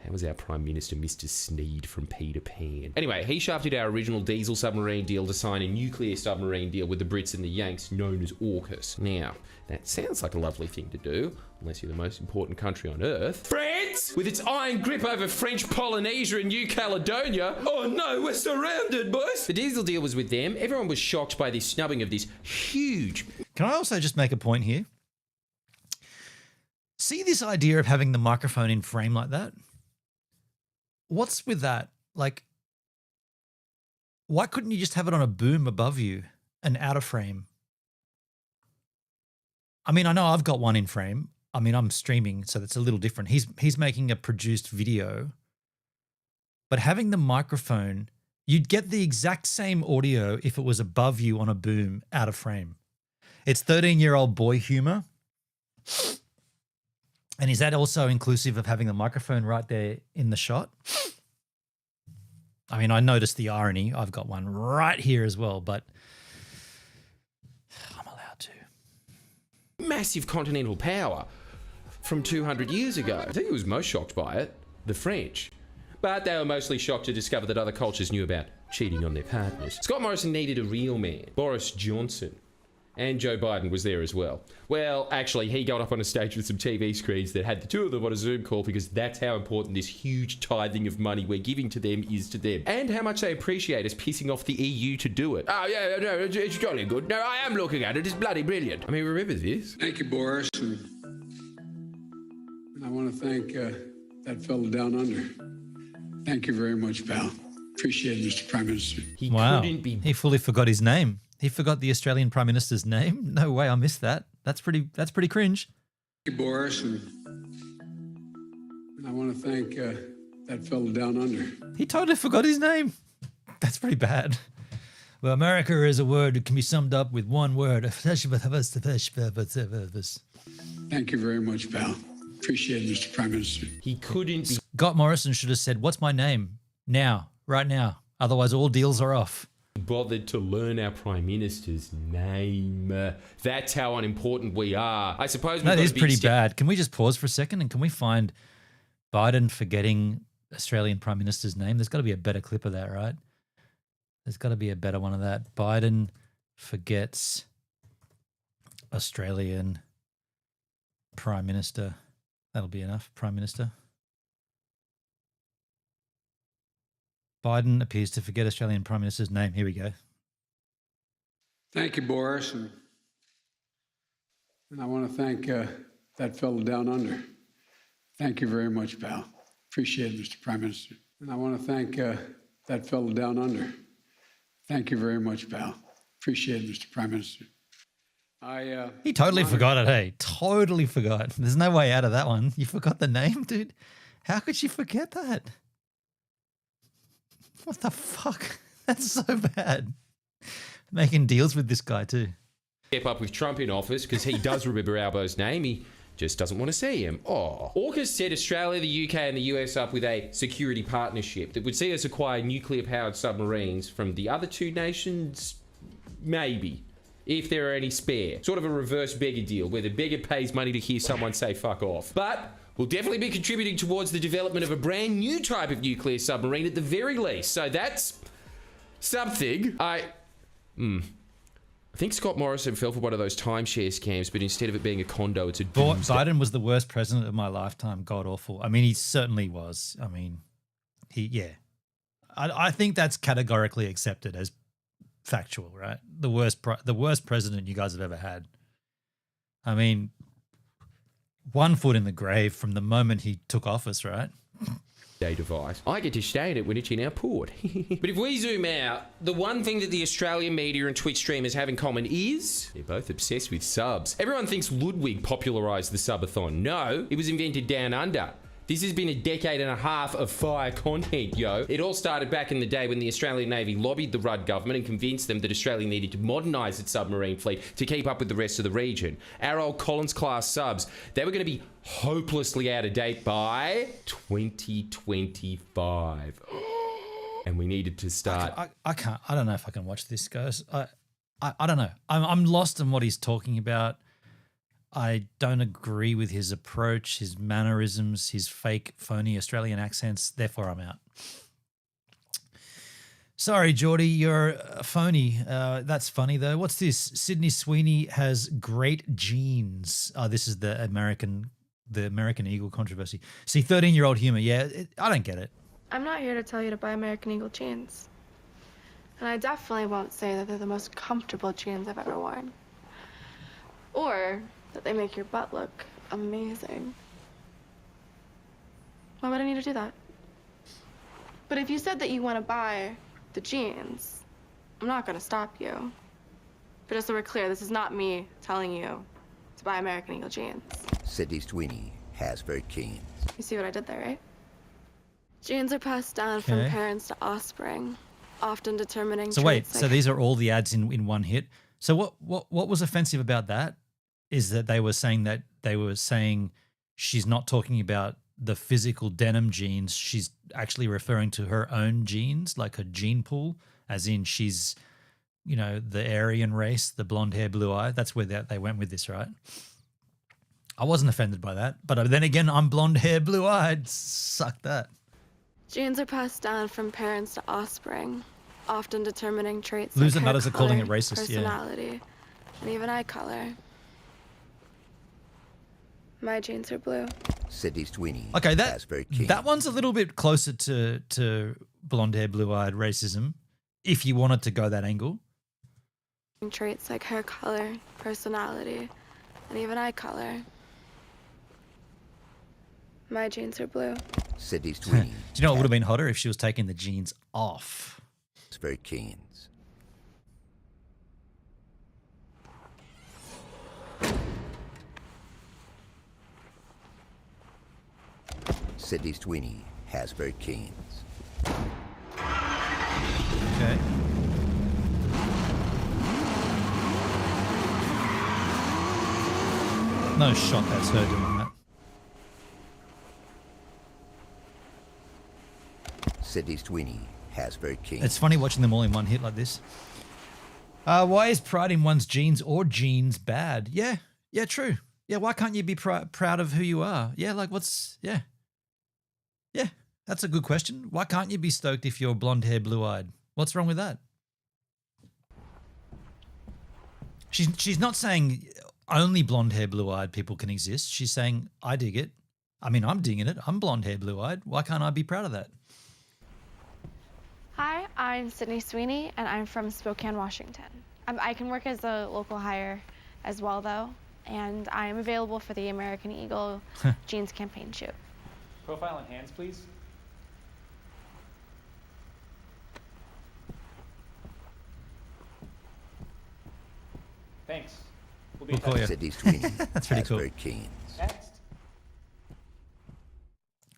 How was our Prime Minister Mr. Sneed from Peter Pan? Anyway, he shafted our original diesel submarine deal to sign a nuclear submarine deal with the Brits and the Yanks known as AUKUS. Now, that sounds like a lovely thing to do, unless you're the most important country on Earth. France! With its iron grip over French Polynesia and New Caledonia. Oh no, we're surrounded, boys! The diesel deal was with them. Everyone was shocked by this snubbing of this huge... Can I also just make a point here? See this idea of having the microphone in frame like that? What's with that? Like, why couldn't you just have it on a boom above you and out of frame? I mean, I know I've got one in frame. I mean, I'm streaming, so that's a little different. He's making a produced video. But having the microphone, you'd get the exact same audio if it was above you on a boom out of frame. It's 13-year-old boy humor. And is that also inclusive of having the microphone right there in the shot? I mean, I noticed the irony. I've got one right here as well, but I'm allowed to. Massive continental power from 200 years ago. I think who was most shocked by it? The French. But they were mostly shocked to discover that other cultures knew about cheating on their partners. Scott Morrison needed a real man. Boris Johnson. And Joe Biden was there as well. Well, actually, he got up on a stage with some TV screens that had the two of them on a Zoom call because that's how important this huge tithing of money we're giving to them is to them. And how much they appreciate us pissing off the EU to do it. Oh, yeah, no, it's jolly good. No, I am looking at it. It's bloody brilliant. I mean, remember this? Thank you, Boris. And I want to thank that fellow down under. Thank you very much, pal. Appreciate it, Mr. Prime Minister. He fully forgot his name. He forgot the Australian Prime Minister's name? No way, I missed that. That's pretty cringe. Thank you, Boris. And I want to thank that fellow down under. He totally forgot his name. That's pretty bad. Well, America is a word that can be summed up with one word. Thank you very much, pal. Appreciate it, Mr. Prime Minister. He couldn't be... Scott Morrison should have said, "What's my name?" Now, right now. Otherwise, all deals are off. Bothered to learn our Prime Minister's name. That's how unimportant we are. I suppose that is pretty bad. Can we just pause for a second and can we find Biden forgetting Australian Prime Minister's name? There's got to be a better clip of that, right? There's got to be a better one of that. Biden forgets Australian Prime Minister. That'll be enough. Prime Minister. Biden appears to forget Australian Prime Minister's name. Here we go. Thank you, Boris. And I want to thank that fellow down under. Thank you very much, pal. Appreciate it, Mr. Prime Minister. And I want to thank that fellow down under. Thank you very much, pal. Appreciate it, Mr. Prime Minister. He totally forgot it, hey. Totally forgot. There's no way out of that one. You forgot the name, dude? How could you forget that? What the fuck? That's so bad. Making deals with this guy too. Step up with Trump in office because he does remember Albo's name. He just doesn't want to see him. Oh. AUKUS set Australia, the UK and the US up with a security partnership that would see us acquire nuclear-powered submarines from the other two nations, maybe, if there are any spare. Sort of a reverse beggar deal where the beggar pays money to hear someone say fuck off. But we'll definitely be contributing towards the development of a brand new type of nuclear submarine at the very least. So that's something. I think Scott Morrison fell for one of those timeshare scams, but instead of it being a condo, it's a doomsday. Biden was the worst president of my lifetime. God awful. I mean, he certainly was. I mean, I think that's categorically accepted as factual, right? The worst president you guys have ever had. I mean, one foot in the grave from the moment he took office, right? Device. I get to stay in it when it's in our port. But if we zoom out, the one thing that the Australian media and Twitch streamers have in common is they're both obsessed with subs. Everyone thinks Ludwig popularised the subathon. No, it was invented down under. This has been a decade and a half of fire content, yo. It all started back in the day when the Australian Navy lobbied the Rudd government and convinced them that Australia needed to modernise its submarine fleet to keep up with the rest of the region. Our old Collins-class subs, they were going to be hopelessly out of date by 2025. And we needed to start... I can't. I don't know if I can watch this, guys. I don't know. I'm lost in what he's talking about. I don't agree with his approach, his mannerisms, his fake, phony Australian accents. Therefore, I'm out. Sorry, Geordie, you're a phony. That's funny, though. What's this? Sydney Sweeney has great genes. Oh, this is the American Eagle controversy. See, 13-year-old humor. Yeah, I don't get it. I'm not here to tell you to buy American Eagle jeans. And I definitely won't say that they're the most comfortable jeans I've ever worn. Or that they make your butt look amazing. Why would I need to do that? But if you said that you want to buy the jeans, I'm not going to stop you. But just so we're clear, this is not me telling you to buy American Eagle jeans. Sydney Sweeney has very keen. You see what I did there, right? Genes are passed down from parents to offspring, often determining So wait, so these are all the ads in one hit. So what was offensive about that is that they were saying she's not talking about the physical denim genes. She's actually referring to her own genes, like her gene pool, as in she's, the Aryan race, the blonde hair, blue eye. That's where they went with this, right? I wasn't offended by that. But then again, I'm blonde hair, blue eyed. Suck that. Genes are passed down from parents to offspring, often determining traits Loser like hair nutters are color, calling it racist, personality, and even eye color. My genes are blue. Sydney Sweeney. Okay, has very keen. that one's a little bit closer to blonde hair, blue eyed racism, if you wanted to go that angle. Traits like hair color, personality, and even eye color. My genes are blue. Sydney Sweeney. Do you know what would have been hotter if she was taking the jeans off? It's very keen. Sydney Sweeney has very keen. Okay. No shot that's her doing that. Sydney Sweeney has very keen. It's funny watching them all in one hit like this. Why is pride in one's genes or genes bad? Yeah, true. Yeah, why can't you be proud of who you are? Yeah, Yeah, that's a good question. Why can't you be stoked if you're blonde hair, blue eyed? What's wrong with that? She's not saying only blonde hair, blue eyed people can exist. She's saying I dig it. I mean, I'm digging it. I'm blonde hair, blue eyed. Why can't I be proud of that? Hi, I'm Sydney Sweeney, and I'm from Spokane, Washington. I can work as a local hire as well, though. and I am available for the American Eagle jeans campaign shoot. Profile and hands, please. Thanks. We'll call you. Sydney Sweeney That's pretty cool. Keen. Next.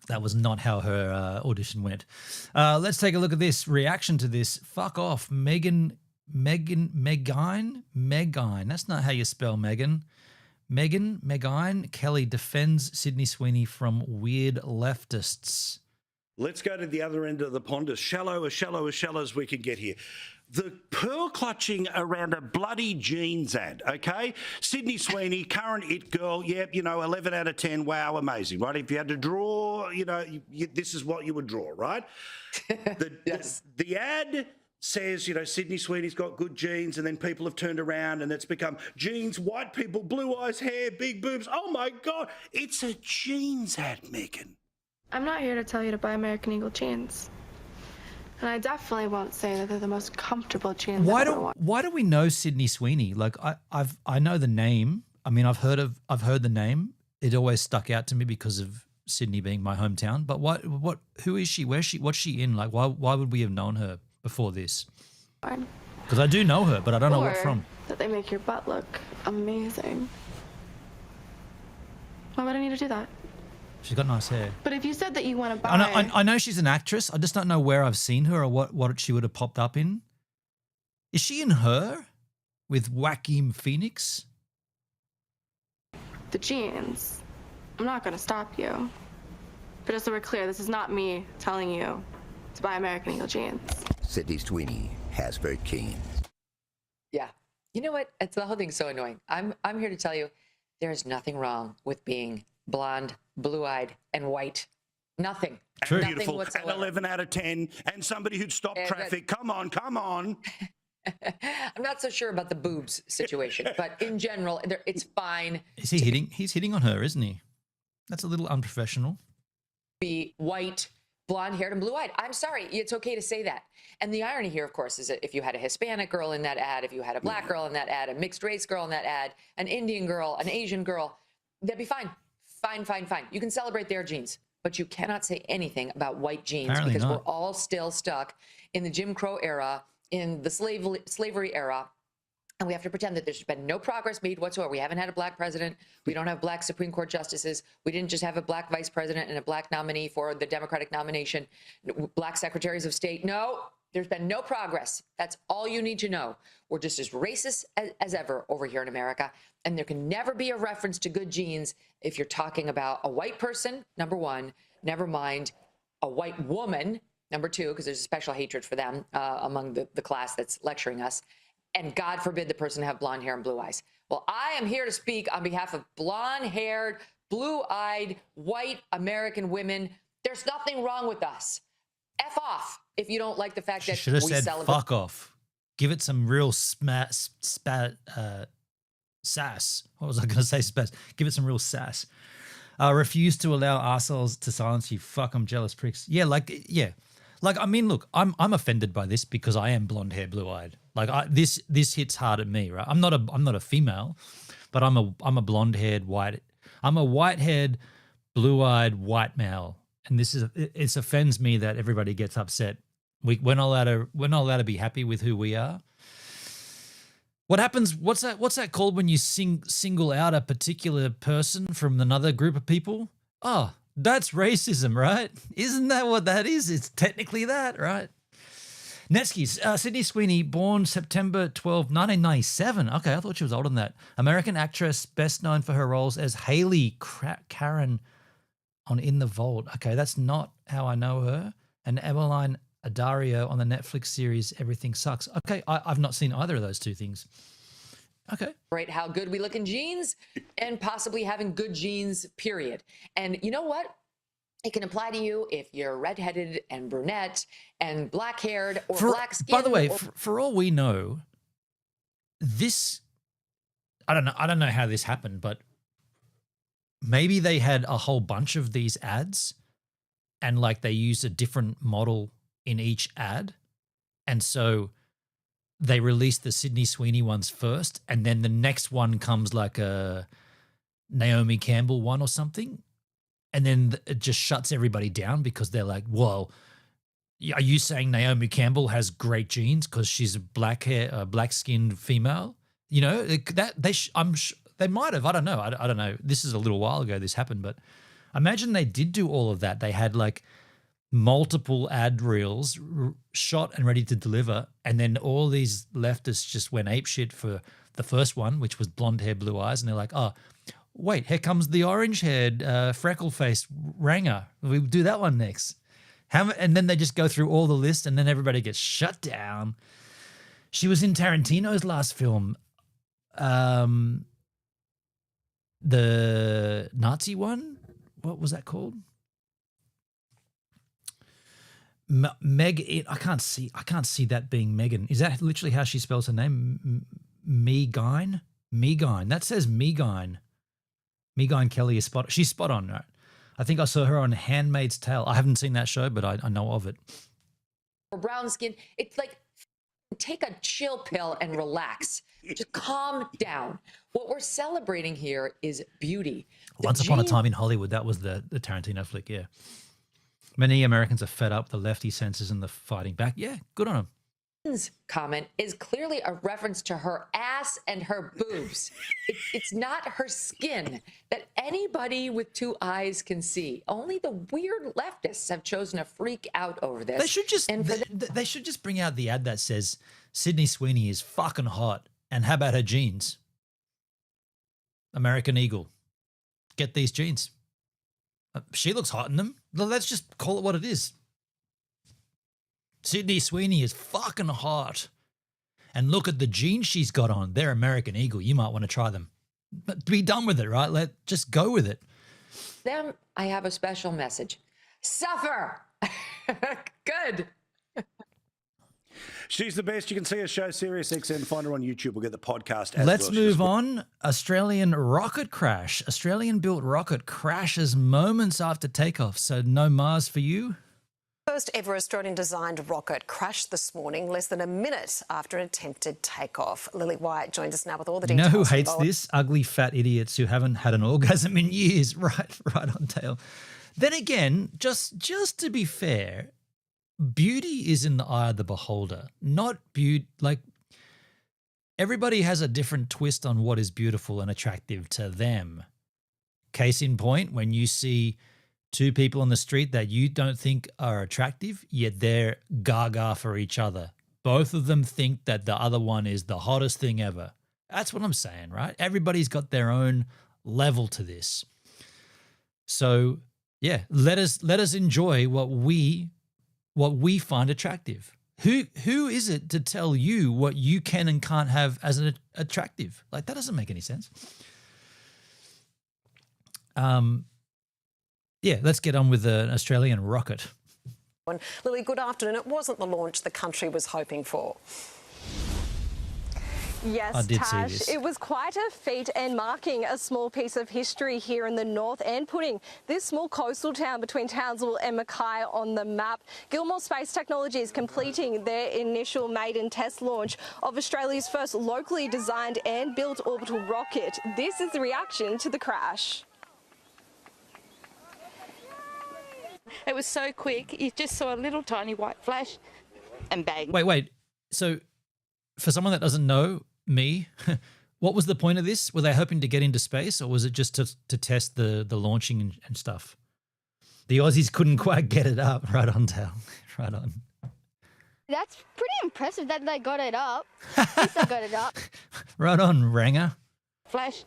That was not how her audition went. Let's take a look at this reaction to this. Fuck off, Megyn. That's not how you spell Megyn. Megyn Kelly defends Sydney Sweeney from weird leftists. Let's go to the other end of the pond, as shallow as we can get here. The pearl clutching around a bloody jeans ad, okay? Sydney Sweeney, current it girl, yep, 11 out of 10, wow, amazing, right? If you had to draw, this is what you would draw, right? The ad says, Sydney Sweeney's got good genes, and then people have turned around and it's become jeans, white people, blue eyes, hair, big boobs. Oh, my God. It's a jeans ad, Megyn. I'm not here to tell you to buy American Eagle jeans. And I definitely won't say that they're the most comfortable jeans I've ever worn. Why do we know Sydney Sweeney? Like I know the name. I mean, I've heard the name. It always stuck out to me because of Sydney being my hometown. But who is she? What's she in? Like why would we have known her before this? Because I do know her, but I don't know what from. That they make your butt look amazing. Why would I need to do that? She's got nice hair. But if you said that you want to buy... I know she's an actress. I just don't know where I've seen her or what she would have popped up in. Is she in Her with Joaquin Phoenix? The jeans. I'm not going to stop you. But just so we're clear, this is not me telling you to buy American Eagle jeans. Sydney Sweeney has very keen. Yeah. You know what? The whole thing's so annoying. I'm here to tell you there is nothing wrong with being blonde, blue-eyed, and white. Nothing. True. Nothing Beautiful. whatsoever. And 11 out of 10. And somebody who'd stop traffic. Come on. I'm not so sure about the boobs situation, but in general, it's fine. Is he hitting? He's hitting on her, isn't he? That's a little unprofessional. Be white, blonde-haired, and blue-eyed. I'm sorry. It's okay to say that. And the irony here, of course, is that if you had a Hispanic girl in that ad, if you had a black girl in that ad, a mixed-race girl in that ad, an Indian girl, an Asian girl, that'd be fine. Fine. You can celebrate their jeans, but you cannot say anything about white jeans. Apparently because we're all still stuck in the Jim Crow era, in the slavery era, and we have to pretend that there's been no progress made whatsoever. We haven't had a black president. We don't have black Supreme Court justices. We didn't just have a black vice president and a black nominee for the Democratic nomination, black secretaries of state. No, there's been no progress. That's all you need to know. We're just as racist as ever over here in America. And there can never be a reference to good genes if you're talking about a white person, number one, never mind a white woman, number two, because there's a special hatred for them among the class that's lecturing us. And God forbid the person have blonde hair and blue eyes. Well, I am here to speak on behalf of blonde-haired, blue-eyed, white American women. There's nothing wrong with us. F off if you don't like the fact that we celebrate. Should have said fuck off. Give it some real sass. What was I going to say? Spaz. Give it some real sass. Refuse to allow arseholes to silence you. Fuck, I'm jealous pricks. Yeah. Like, I mean, look, I'm offended by this because I am blonde hair, blue eyed. Like this hits hard at me, right? I'm not a female, but I'm a blonde haired white. I'm a white haired, blue eyed white male, and it offends me that everybody gets upset. We're not allowed to be happy with who we are. What happens? What's that called when you single out a particular person from another group of people? Oh, that's racism, right? Isn't that what that is? It's technically that, right? Netsky's, Sydney Sweeney, born September 12, 1997. Okay, I thought she was older than that. American actress, best known for her roles as Haley Karen on In the Vault. Okay, that's not how I know her. And Emmeline Dario on the Netflix series Everything Sucks. Okay, I've not seen either of those two things. Okay. Right, how good we look in jeans and possibly having good jeans, period. And you know what? It can apply to you if you're redheaded and brunette and black-haired or black skin. By the way, for all we know, this, I don't know how this happened, but maybe they had a whole bunch of these ads and like they used a different model in each ad. And so they release the Sydney Sweeney ones first, and then the next one comes like a Naomi Campbell one or something, and then it just shuts everybody down because they're like, well, are you saying Naomi Campbell has great genes because she's a black-skinned female? You know, they might have. I don't know. I don't know. This is a little while ago this happened, but imagine they did do all of that. They had like multiple ad reels shot and ready to deliver, and then all these leftists just went apeshit for the first one, which was blonde hair, blue eyes, and they're like, oh, wait, here comes the orange-haired, freckle-faced Ranger. We'll do that one next. And then they just go through all the list, and then everybody gets shut down. She was in Tarantino's last film, the Nazi one. What was that called? Meg. I can't see that being Megan. Is that literally how she spells her name? Megyn. That says Megyn. Megyn Kelly is spot. She's spot on, right? I think I saw her on Handmaid's Tale. I haven't seen that show, but I know of it. For brown skin, it's like take a chill pill and relax. Just calm down. What we're celebrating here is beauty. Once Upon a Time in Hollywood, that was the Tarantino flick, yeah. Many Americans are fed up with the lefty senses and the fighting back. Yeah, good on them. Comment is clearly a reference to her ass and her boobs. It's not her skin that anybody with two eyes can see. Only the weird leftists have chosen to freak out over this. They should just bring out the ad that says Sydney Sweeney is fucking hot, and how about her jeans? American Eagle, get these jeans. She looks hot in them. Let's just call it what it is. Sydney Sweeney is fucking hot. And look at the jeans she's got on. They're American Eagle. You might want to try them. But be done with it, right? Just go with it. Them, I have a special message. Suffer. Good. She's the best. You can see her show SiriusXM. Find her on YouTube. We'll get the podcast. Let's move on. Australian rocket crash. Australian-built rocket crashes moments after takeoff. So no Mars for you? First ever Australian-designed rocket crashed this morning, less than a minute after an attempted takeoff. Lily White joins us now with all the details. You know who hates this? Ugly fat idiots who haven't had an orgasm in years. Right on tail. Then again, just to be fair, beauty is in the eye of the beholder. Not beauty, like everybody has a different twist on what is beautiful and attractive to them. Case in point, when you see two people on the street that you don't think are attractive, yet they're gaga for each other. Both of them think that the other one is the hottest thing ever. That's what I'm saying, right? Everybody's got their own level to this. So, yeah, let us enjoy what we find attractive. Who is it to tell you what you can and can't have as an attractive? Like, that doesn't make any sense. Yeah, let's get on with an Australian rocket. Lily, good afternoon. It wasn't the launch the country was hoping for. Yes, Tash, it was quite a feat and marking a small piece of history here in the north and putting this small coastal town between Townsville and Mackay on the map. Gilmore Space Technologies completing their initial maiden test launch of Australia's first locally designed and built orbital rocket. This is the reaction to the crash. It was so quick, you just saw a little tiny white flash and bang. Wait. So for someone that doesn't know me, what was the point of this? Were they hoping to get into space, or was it just to test the launching and stuff? The Aussies couldn't quite get it up. Right on, Tal. Right on. That's pretty impressive that they got it up. At least they got it up. Right on, Ranger. Flash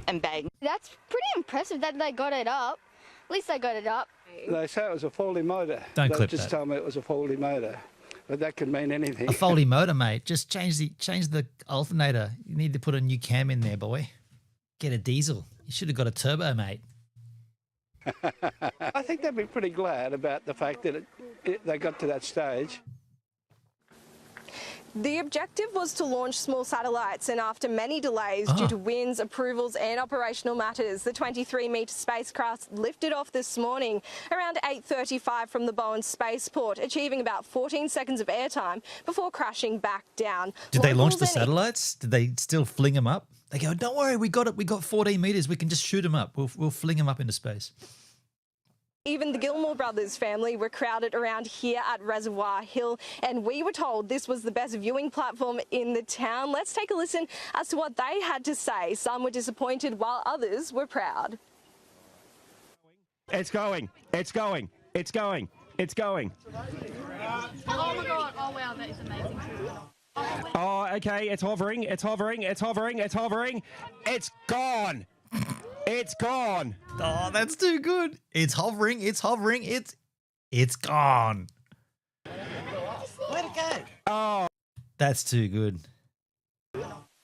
and bang. That's pretty impressive that they got it up. At least they got it up. They say it was a faulty motor. Don't clip that. Just tell me it was a faulty motor. But that could mean anything. A faulty motor, mate. Just change the alternator. You need to put a new cam in there, boy. Get a diesel. You should have got a turbo, mate. I think they'd be pretty glad about the fact that they got to that stage. The objective was to launch small satellites, and after many delays due to winds, approvals and operational matters, the 23-metre spacecraft lifted off this morning around 8:35 from the Bowen spaceport, achieving about 14 seconds of airtime before crashing back down. Did they launch the satellites? Did they still fling them up? They go, don't worry, we got it. We got 14 metres. We can just shoot them up. We'll fling them up into space. Even the Gilmore brothers family were crowded around here at Reservoir Hill, and we were told this was the best viewing platform in the town. Let's take a listen as to what they had to say. Some were disappointed while others were proud. It's going. It's going. It's going. It's going. Oh my God. Oh wow, that is amazing. Oh, okay. It's hovering. It's hovering. It's hovering. It's hovering. It's gone. It's gone. Oh, that's too good. It's hovering. It's hovering. It's gone. Where'd it go? Oh. That's too good.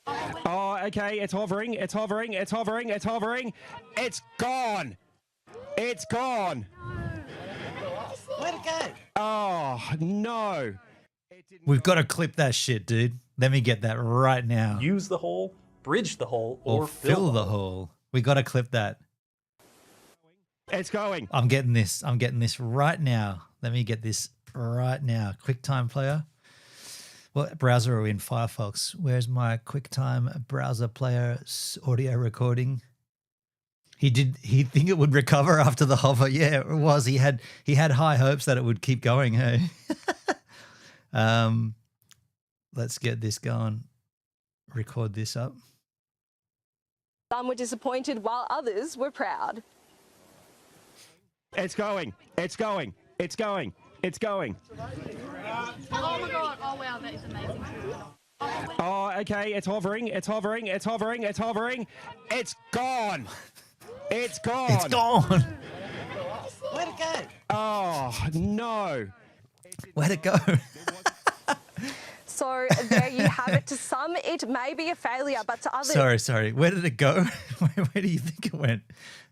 Oh, okay. It's hovering. It's hovering. It's hovering. It's hovering. It's gone. It's gone. Where'd it go? Oh, no. We've got to clip that shit, dude. Let me get that right now. Use the hole, bridge the hole, or fill the hole. We got to clip that. It's going. I'm getting this. I'm getting this right now. Let me get this right now. QuickTime player. What browser are we in? Firefox. Where's my QuickTime browser player audio recording? He'd think it would recover after the hover. Yeah, it was. He had high hopes that it would keep going. Hey. Let's get this going. Record this up. Some were disappointed while others were proud. It's going. It's going. It's going. It's going. Oh my God. Oh wow, that is amazing. Oh, okay. It's hovering. It's hovering. It's hovering. It's hovering. It's gone. It's gone. It's gone. Where'd it go? Oh, no. Where'd it go? So there you have it. To some, it may be a failure, but to others... Sorry. Where did it go? Where do you think it went?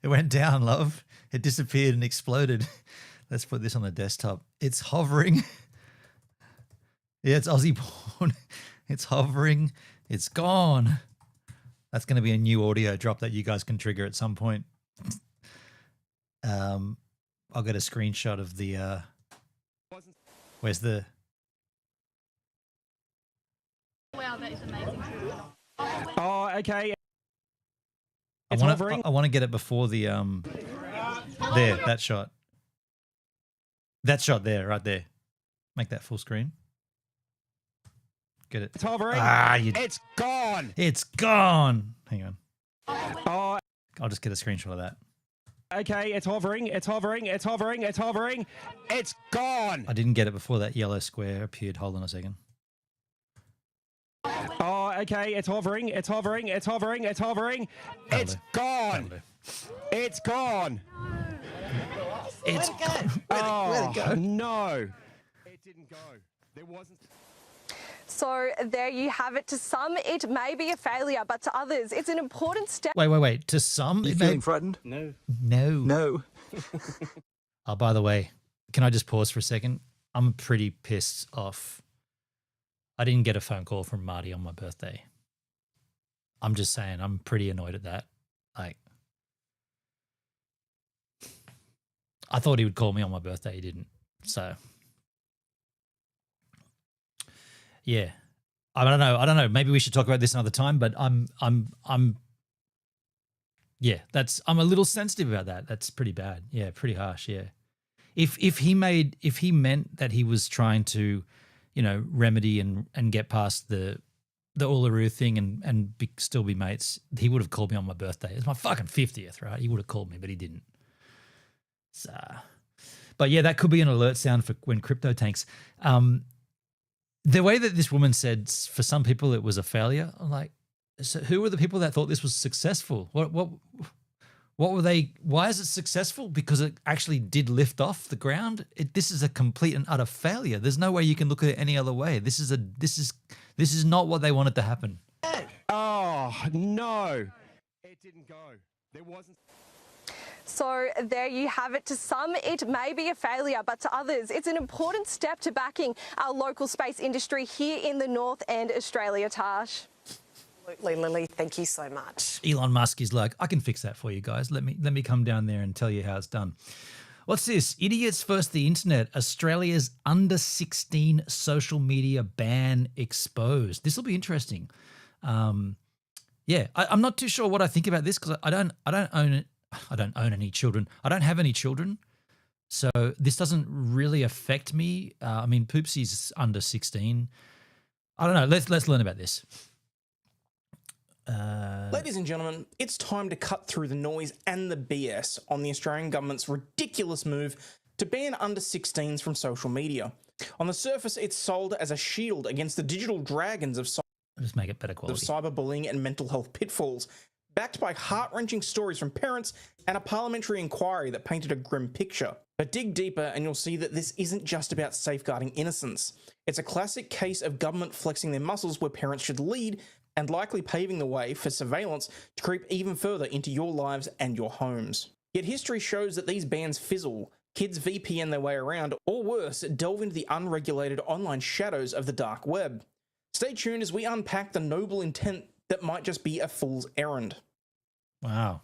It went down, love. It disappeared and exploded. Let's put this on the desktop. It's hovering. Yeah, it's Aussie porn. It's hovering. It's gone. That's going to be a new audio drop that you guys can trigger at some point. I'll get a screenshot of the... Where's the... Wow, that is amazing. Oh, okay. I want to get it before the there, that shot. That shot there, right there. Make that full screen. Get it. It's hovering. It's gone. It's gone. Hang on. Oh. I'll just get a screenshot of that. Okay, it's hovering. It's hovering. It's hovering. It's hovering. It's gone. I didn't get it before that yellow square appeared. Hold on a second. Oh, okay. It's hovering. It's hovering. It's hovering. It's hovering. It's gone. It's gone. It's gone. Where'd it go? No. It didn't go. There wasn't. So there you have it. To some, it may be a failure, but to others, it's an important step. Wait. To some, you feeling frightened? No. No. Oh, by the way, can I just pause for a second? I'm pretty pissed off. I didn't get a phone call from Marty on my birthday. I'm just saying, I'm pretty annoyed at that. Like, I thought he would call me on my birthday. He didn't. So, yeah. I don't know. Maybe we should talk about this another time, but I'm a little sensitive about that. That's pretty bad. Yeah, pretty harsh. Yeah. If he meant that he was trying to, remedy and get past the Uluru thing and still be mates, he would have called me on my birthday. It's my fucking 50th, right? He would have called me, but he didn't. So, but yeah, that could be an alert sound for when crypto tanks. The way that this woman said, for some people it was a failure. I'm like, so who were the people that thought this was successful? What were they? Why is it successful? Because it actually did lift off the ground. This is a complete and utter failure. There's no way you can look at it any other way. This is not what they wanted to happen. Oh no, it didn't go. There wasn't. So there you have it. To some, it may be a failure, but to others, it's an important step to backing our local space industry here in the North and Australia, Tash. Absolutely, Lily. Thank you so much. Elon Musk is like, I can fix that for you guys. Let me come down there and tell you how it's done. What's this? Idiots First the Internet. Australia's under 16 social media ban exposed. This will be interesting. Yeah, I'm not too sure what I think about this because I don't own any children. I don't have any children, so this doesn't really affect me. I mean, Poopsie's under 16. I don't know. Let's learn about this. Ladies and gentlemen, it's time to cut through the noise and the BS on the Australian government's ridiculous move to ban under 16s from social media. On the surface, it's sold as a shield against the digital dragons of just make it better quality. Of cyberbullying and mental health pitfalls, backed by heart-wrenching stories from parents and a parliamentary inquiry that painted a grim picture. But dig deeper and you'll see that this isn't just about safeguarding innocence. It's a classic case of government flexing their muscles where parents should lead and likely paving the way for surveillance to creep even further into your lives and your homes. Yet history shows that these bans fizzle, kids VPN their way around, or worse, delve into the unregulated online shadows of the dark web. Stay tuned as we unpack the noble intent that might just be a fool's errand. Wow.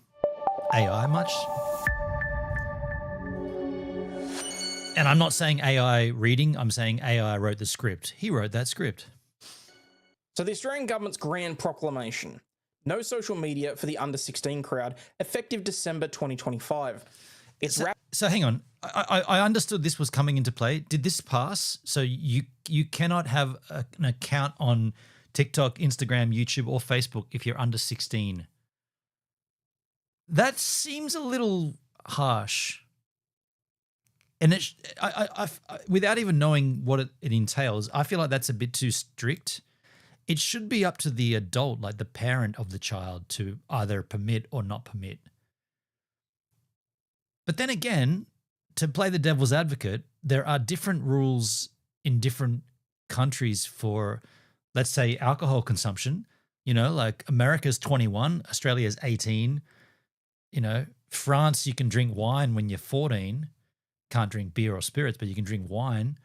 AI much? And I'm not saying AI reading, I'm saying AI wrote the script. He wrote that script. So the Australian government's grand proclamation. No social media for the under 16 crowd, effective December 2025. So hang on. I understood this was coming into play. Did this pass? So you cannot have an account on TikTok, Instagram, YouTube, or Facebook if you're under 16. That seems a little harsh. And I without even knowing what it entails, I feel like that's a bit too strict. It should be up to the adult, like the parent of the child, to either permit or not permit. But then again, to play the devil's advocate, there are different rules in different countries for, let's say, alcohol consumption. You know, like America's 21, Australia's 18. You know, France, you can drink wine when you're 14. Can't drink beer or spirits, but you can drink wine.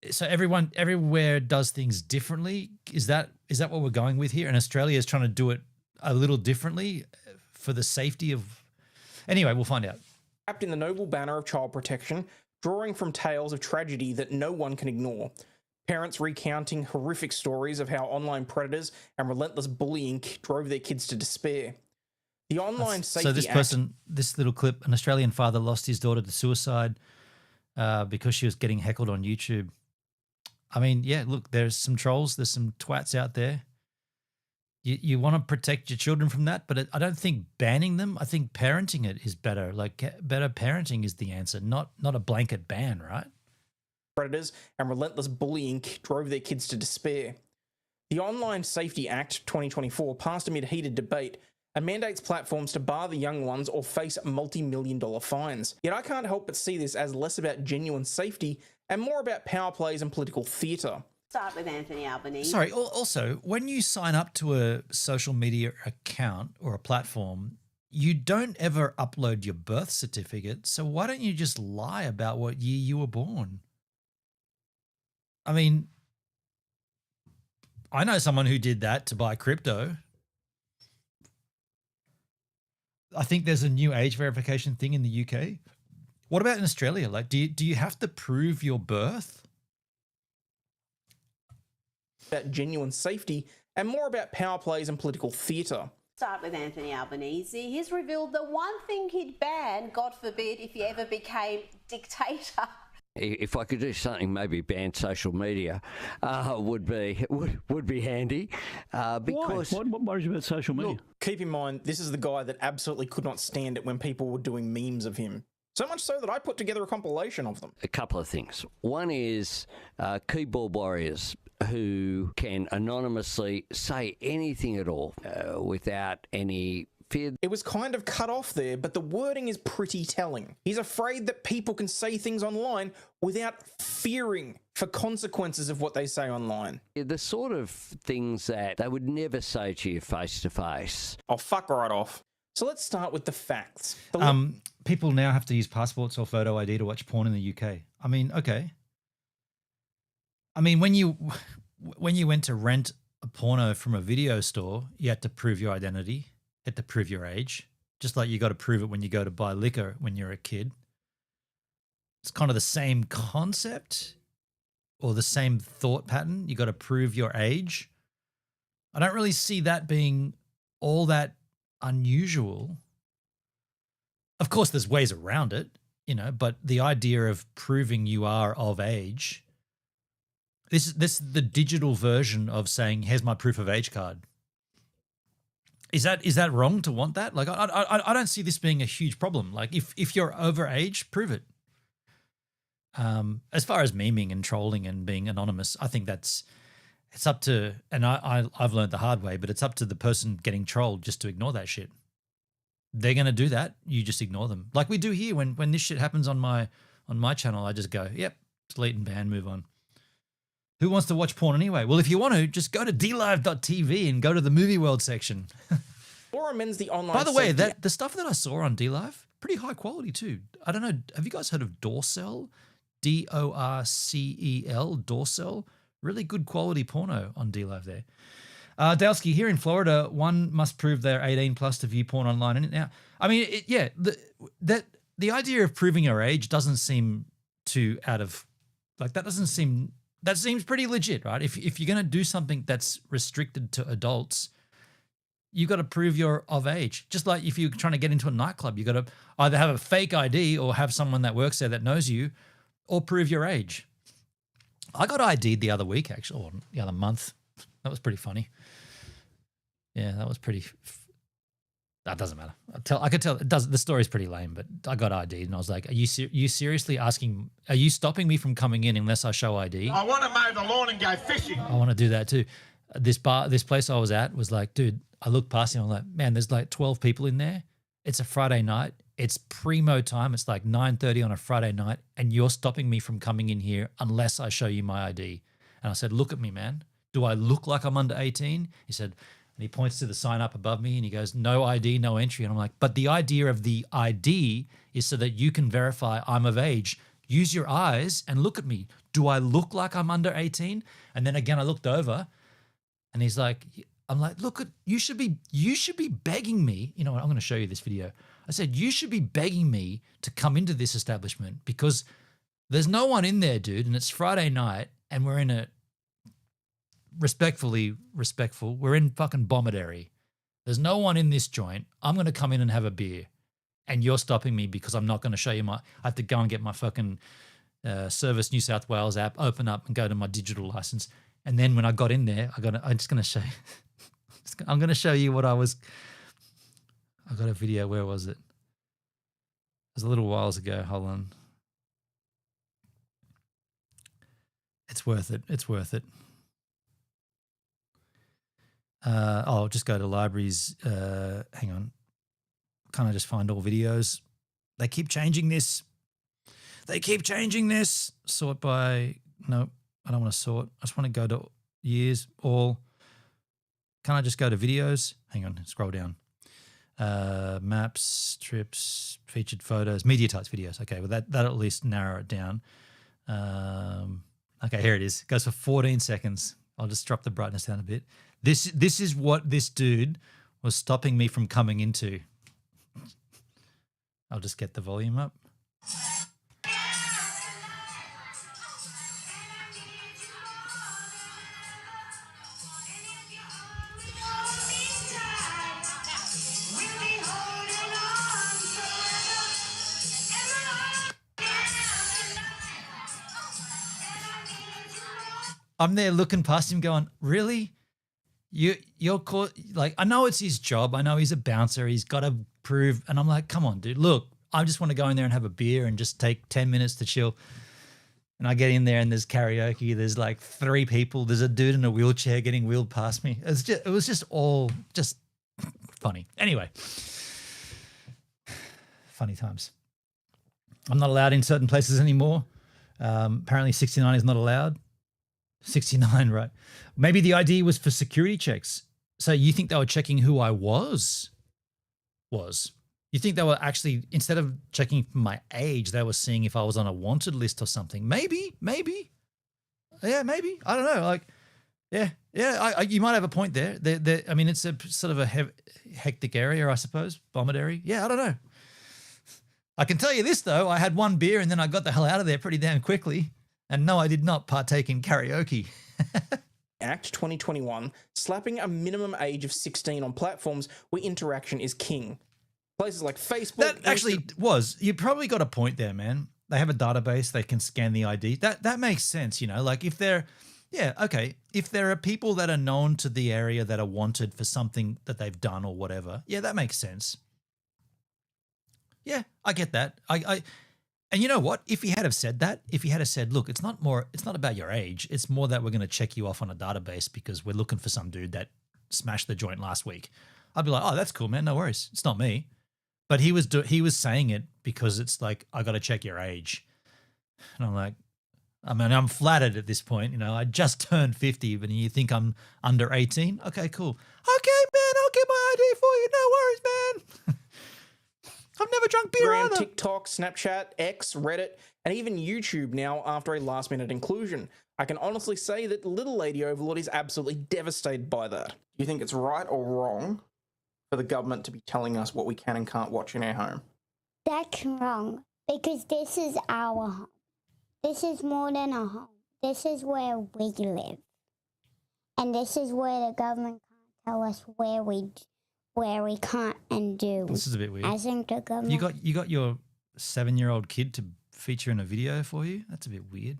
So everywhere does things differently. Is that what we're going with here? And Australia is trying to do it a little differently for the safety of... Anyway, we'll find out. Wrapped in the noble banner of child protection, drawing from tales of tragedy that no one can ignore. Parents recounting horrific stories of how online predators and relentless bullying drove their kids to despair. The online safety So this little clip, an Australian father lost his daughter to suicide because she was getting heckled on YouTube. I mean, yeah, look, there's some trolls, there's some twats out there. You want to protect your children from that, but I don't think banning them. I think parenting it is better. Like better parenting is the answer, not a blanket ban, right? Predators and relentless bullying drove their kids to despair. The Online Safety Act 2024 passed amid heated debate and mandates platforms to bar the young ones or face multi-million-dollar fines. Yet I can't help but see this as less about genuine safety and more about power plays and political theatre. Start with Anthony Albanese. Sorry, also, when you sign up to a social media account or a platform, you don't ever upload your birth certificate, so why don't you just lie about what year you were born? I mean, I know someone who did that to buy crypto. I think there's a new age verification thing in the UK. What about in Australia? Like, do you have to prove your birth? About genuine safety and more about power plays and political theatre. Start with Anthony Albanese. He's revealed the one thing he'd ban, God forbid, if he ever became dictator. If I could do something, maybe ban social media would be handy. Because what worries you about social media? Look, keep in mind, this is the guy that absolutely could not stand it when people were doing memes of him. So much so that I put together a compilation of them. A couple of things. One is keyboard warriors who can anonymously say anything at all without any fear. It was kind of cut off there, but the wording is pretty telling. He's afraid that people can say things online without fearing for consequences of what they say online. The sort of things that they would never say to you face to face. Oh, fuck right off. So let's start with the facts. People now have to use passports or photo ID to watch porn in the UK. I mean, okay. I mean, when you went to rent a porno from a video store, you had to prove your identity, you had to prove your age, just like you got to prove it when you go to buy liquor when you're a kid. It's kind of the same concept or the same thought pattern. You got to prove your age. I don't really see that being all that unusual. Of course, there's ways around it, you know, but the idea of proving you are of age, this is the digital version of saying, here's my proof of age card. Is that wrong to want that? Like, I don't see this being a huge problem. Like, if you're over age, prove it. As far as memeing and trolling and being anonymous, I think it's up to, and I've learned the hard way, but it's up to the person getting trolled just to ignore that shit. They're going to do that. You just ignore them. Like we do here when this shit happens on my channel, I just go, yep, delete and ban, move on. Who wants to watch porn anyway? Well, if you want to, just go to DLive.tv and go to the movie world section. Or amends the online. By the way, the stuff that I saw on DLive, pretty high quality too. I don't know. Have you guys heard of Dorcel? DORCEL, Dorcel. Really good quality porno on DLive there. Dalsky, here in Florida, one must prove they're 18 plus to view porn online. And now, I mean, the idea of proving your age doesn't seem too out of, like, that seems pretty legit, right? If you're going to do something that's restricted to adults, you got to prove you're of age. Just like if you're trying to get into a nightclub, you got to either have a fake ID or have someone that works there that knows you, or prove your age. I got ID'd the other week, actually, or the other month. That was pretty funny. Yeah, that was pretty. That doesn't matter. I could tell. It does. The story's pretty lame, but I got ID'd, and I was like, "Are you seriously asking? Are you stopping me from coming in unless I show ID? I want to mow the lawn and go fishing. I want to do that too." This place I was at was like, dude. I looked past him. I'm like, man, there's like 12 people in there. It's a Friday night. It's primo time. It's like 9:30 on a Friday night, and you're stopping me from coming in here unless I show you my ID. And I said, look at me, man. Do I look like I'm under 18? He said, and he points to the sign up above me and he goes, no ID, no entry. And I'm like, but the idea of the ID is so that you can verify I'm of age. Use your eyes and look at me. Do I look like I'm under 18? And then again, I looked over and he's like, I'm like, look, you should be begging me. You know what? I'm going to show you this video. I said, you should be begging me to come into this establishment because there's no one in there, dude. And it's Friday night and we're in a respectful. We're in fucking Bomaderry. There's no one in this joint. I'm going to come in and have a beer and you're stopping me because I'm not going to show you I have to go and get my fucking Service New South Wales app, open up and go to my digital license. And then when I got in there, I'm just going to show you. I'm going to show you what I got a video. Where was it? It was a little whiles ago. Hold on. It's worth it. It's worth it. I'll just go to libraries. Hang on. Can't I just find all videos? They keep changing this. Sort by, no, I don't want to sort. I just want to go to years, all. Can I just go to videos? Hang on, scroll down. Maps, trips, featured photos, media types videos. Okay, well that'll at least narrow it down. Okay, here it is. It goes for 14 seconds. I'll just drop the brightness down a bit. This is what this dude was stopping me from coming into. I'll just get the volume up. I'm there looking past him going, really? You're caught, like, I know it's his job. I know he's a bouncer. He's got to prove. And I'm like, come on, dude, look, I just want to go in there and have a beer and just take 10 minutes to chill. And I get in there and there's karaoke. There's like 3 people. There's a dude in a wheelchair getting wheeled past me. It was just all just funny. Anyway, funny times. I'm not allowed in certain places anymore. Apparently 69 is not allowed. 69, right? Maybe the ID was for security checks. So you think they were checking who I was? was. You think they were actually, instead of checking my age, they were seeing if I was on a wanted list or something? Maybe. Yeah, maybe. I don't know. Like, yeah. You might have a point there. I mean, it's a sort of a hectic area, I suppose. Vomit area. Yeah, I don't know. I can tell you this, though. I had one beer and then I got the hell out of there pretty damn quickly. And no, I did not partake in karaoke. Act 2021, slapping a minimum age of 16 on platforms where interaction is king. Places like Facebook. That actually was. You probably got a point there, man. They have a database. They can scan the ID. That makes sense, you know. Like if they're, yeah, okay. If there are people that are known to the area that are wanted for something that they've done or whatever, yeah, that makes sense. Yeah, I get that. And you know what? If he had have said that, if he had have said, look, it's not about your age. It's more that we're going to check you off on a database because we're looking for some dude that smashed the joint last week. I'd be like, oh, that's cool, man. No worries. It's not me. But he was saying it because it's like, I got to check your age. And I'm like, I mean, I'm flattered at this point. You know, I just turned 50, but you think I'm under 18? Okay, cool. Okay, man, I'll get my ID for you. No worries, man. I've never drunk beer either. TikTok, Snapchat, X, Reddit, and even YouTube now after a last-minute inclusion. I can honestly say that little lady Overlord is absolutely devastated by that. Do you think it's right or wrong for the government to be telling us what we can and can't watch in our home? That's wrong, because this is our home. This is more than a home. This is where we live. And this is where the government can't tell us where we can't and do. This is a bit weird. I think the government... You got your 7-year-old kid to feature in a video for you? That's a bit weird.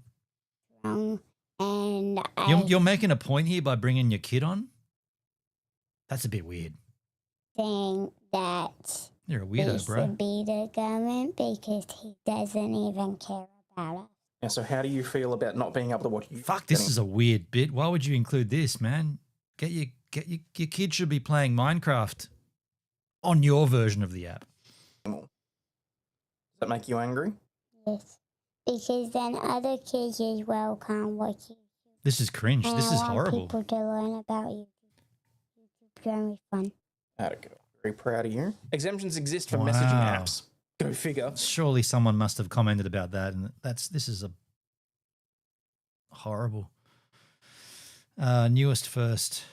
Wrong. And you're making a point here by bringing your kid on? That's a bit weird. Think that you're a weirdo, this bro. should be the government because he doesn't even care about us. Yeah, so how do you feel about not being able to watch YouTube? Fuck, this is a weird bit. Why would you include this, man? Your kid should be playing Minecraft on your version of the app. Does that make you angry? Yes, because then other kids as well can't watch YouTube. This is cringe. And this is I want horrible. people to learn about YouTube. YouTube's only fun. That'd go. Very proud of you. Exemptions exist for messaging apps. Go figure. Surely someone must have commented about that, and this is a horrible. Newest first.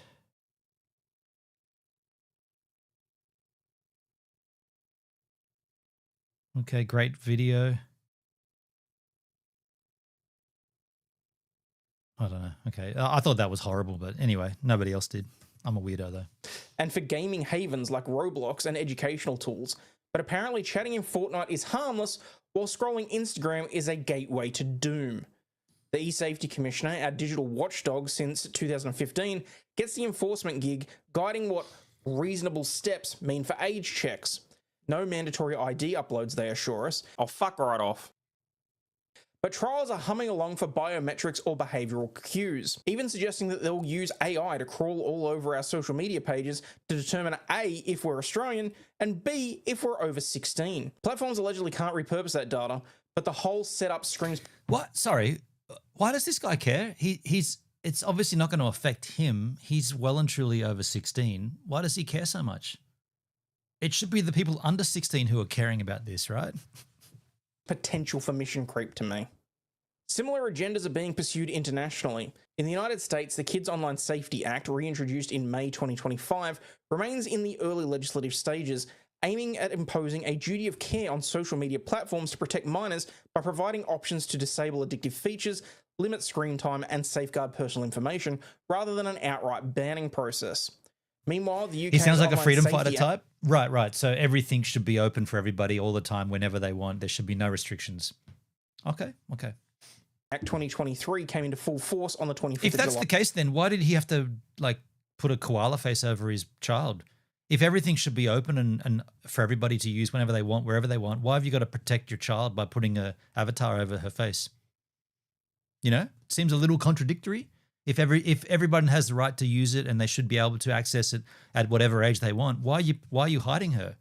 Okay, great video. I don't know. Okay, I thought that was horrible, but anyway, nobody else did. I'm a weirdo though. And for gaming havens like Roblox and educational tools. But apparently chatting in Fortnite is harmless, while scrolling Instagram is a gateway to doom. The eSafety Commissioner, our digital watchdog since 2015, gets the enforcement gig, guiding what reasonable steps mean for age checks. No mandatory ID uploads, they assure us. Oh, fuck right off. But trials are humming along for biometrics or behavioural cues, even suggesting that they'll use AI to crawl all over our social media pages to determine A, if we're Australian, and B, if we're over 16. Platforms allegedly can't repurpose that data, but the whole setup screams... What? Sorry, why does this guy care? It's obviously not going to affect him. He's well and truly over 16. Why does he care so much? It should be the people under 16 who are caring about this, right? Potential for mission creep to me. Similar agendas are being pursued internationally. In the United States, the Kids Online Safety Act, reintroduced in May 2025, remains in the early legislative stages, aiming at imposing a duty of care on social media platforms to protect minors by providing options to disable addictive features, limit screen time, and safeguard personal information, rather than an outright banning process. Meanwhile, the UK... He sounds like a freedom fighter type. Right. So everything should be open for everybody all the time, whenever they want. There should be no restrictions. Okay. Act 2023 came into full force on the 25th of July. If that's the case, then why did he have to put a koala face over his child? If everything should be open and for everybody to use whenever they want, wherever they want, why have you got to protect your child by putting a avatar over her face? You know, it seems a little contradictory. If everybody has the right to use it and they should be able to access it at whatever age they want, why are you hiding her?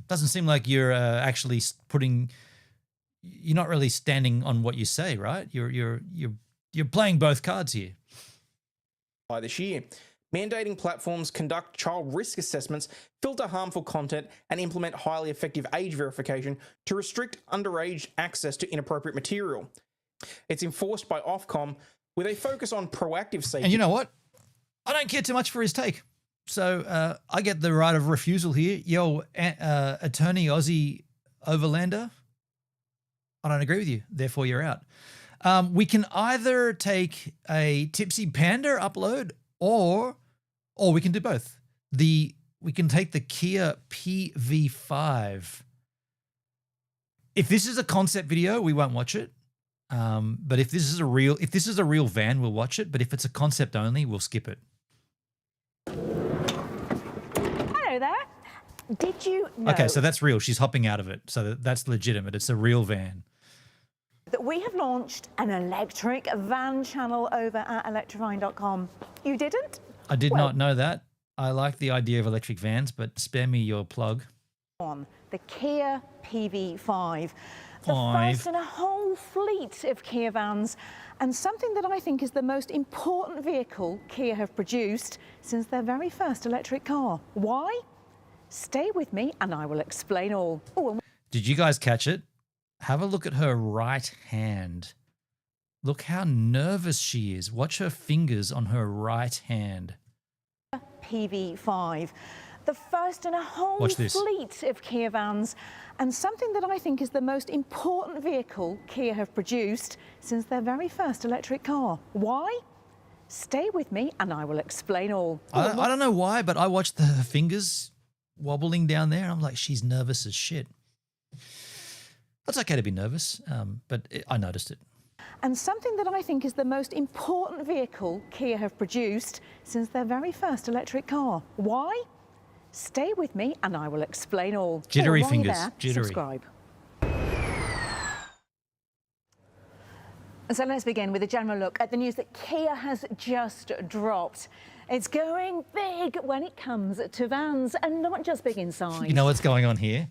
Doesn't seem like you're actually putting. You're not really standing on what you say, right? You're playing both cards here. By this year, Mandating platforms conduct child risk assessments, filter harmful content, and implement highly effective age verification to restrict underage access to inappropriate material. It's enforced by Ofcom with a focus on proactive safety. And you know what? I don't care too much for his take. So I get the right of refusal here. Yo, attorney AussieOverlawd, I don't agree with you. Therefore, you're out. We can either take a Tipsy Panda upload or we can do both. We can take the Kia PV5. If this is a concept video, we won't watch it. But if this is a real van, we'll watch it. But if it's a concept only, we'll skip it. Hello there. Did you know? Okay, so that's real. She's hopping out of it. So that's legitimate. It's a real van. That we have launched an electric van channel over at Electrifying.com. You didn't? I did not know that. I like the idea of electric vans, but spare me your plug. On the Kia PV5. The first in a whole fleet of Kia vans, and something that I think is the most important vehicle Kia have produced since their very first electric car. Why? Stay with me and I will explain all. Did you guys catch it? Have a look at her right hand. Look how nervous she is. Watch her fingers on her right hand. PV5. The first in a whole fleet of Kia vans, and something that I think is the most important vehicle Kia have produced since their very first electric car. Why? Stay with me and I will explain all. I don't know why, but I watched her fingers wobbling down there. I'm like, she's nervous as shit. It's okay to be nervous, but I noticed it. And something that I think is the most important vehicle Kia have produced since their very first electric car. Why? Stay with me and I will explain all. Jittery while you're fingers, there, jittery. Subscribe. So let's begin with a general look at the news that Kia has just dropped. It's going big when it comes to vans, and not just big in size. You know what's going on here?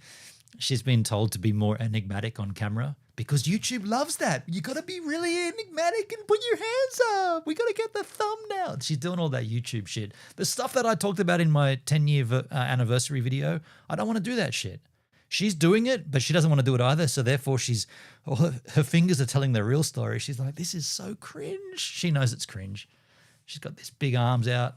She's been told to be more enigmatic on camera because YouTube loves that. You got to be really enigmatic and put your hands up. We got to get the thumbnail. She's doing all that YouTube shit. The stuff that I talked about in my 10-year anniversary video, I don't want to do that shit. She's doing it, but she doesn't want to do it either. So therefore, her fingers are telling the real story. She's like, this is so cringe. She knows it's cringe. She's got these big arms out.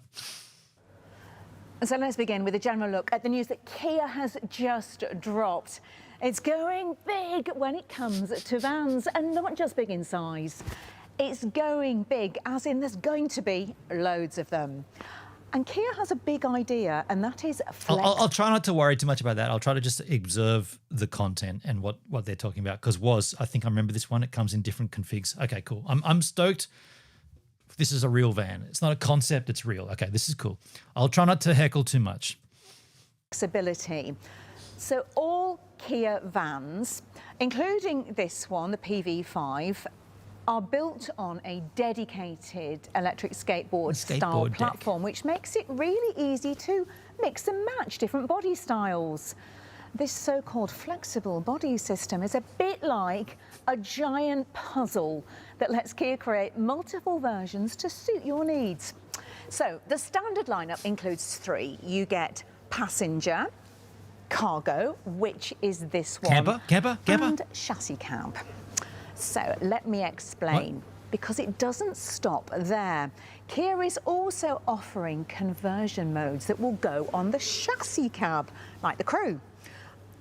So let's begin with a general look at the news that Kia has just dropped. It's going big when it comes to vans, and not just big in size. It's going big, as in there's going to be loads of them. And Kia has a big idea, and that is I'll try not to worry too much about that. I'll try to just observe the content and what they're talking about. Because I think I remember this one. It comes in different configs. Okay, cool. I'm stoked. This is a real van. It's not a concept, it's real. Okay, this is cool. I'll try not to heckle too much. Flexibility. So all Kia vans, including this one, the PV5, are built on a dedicated electric skateboard style platform, which makes it really easy to mix and match different body styles. This so-called flexible body system is a bit like a giant puzzle that lets Kia create multiple versions to suit your needs. So the standard lineup includes 3. You get passenger, cargo, which is this one, camper, and chassis cab. So let me explain. Because it doesn't stop there. Kia is also offering conversion modes that will go on the chassis cab, like the crew,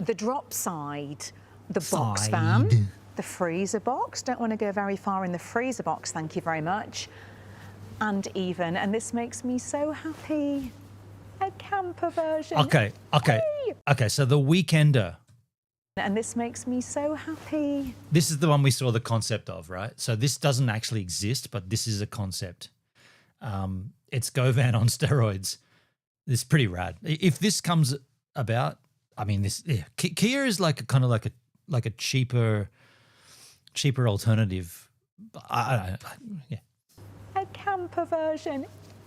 the drop side, the box van, the freezer box. Don't want to go very far in the freezer box, thank you very much. And even, and this makes me so happy, a camper version. Okay. So the Weekender. And this makes me so happy. This is the one we saw the concept of, right? So this doesn't actually exist, but this is a concept. It's GoVan on steroids. This is pretty rad. If this comes about, I mean, Kia is like a cheaper alternative. I don't know. Yeah. A camper version.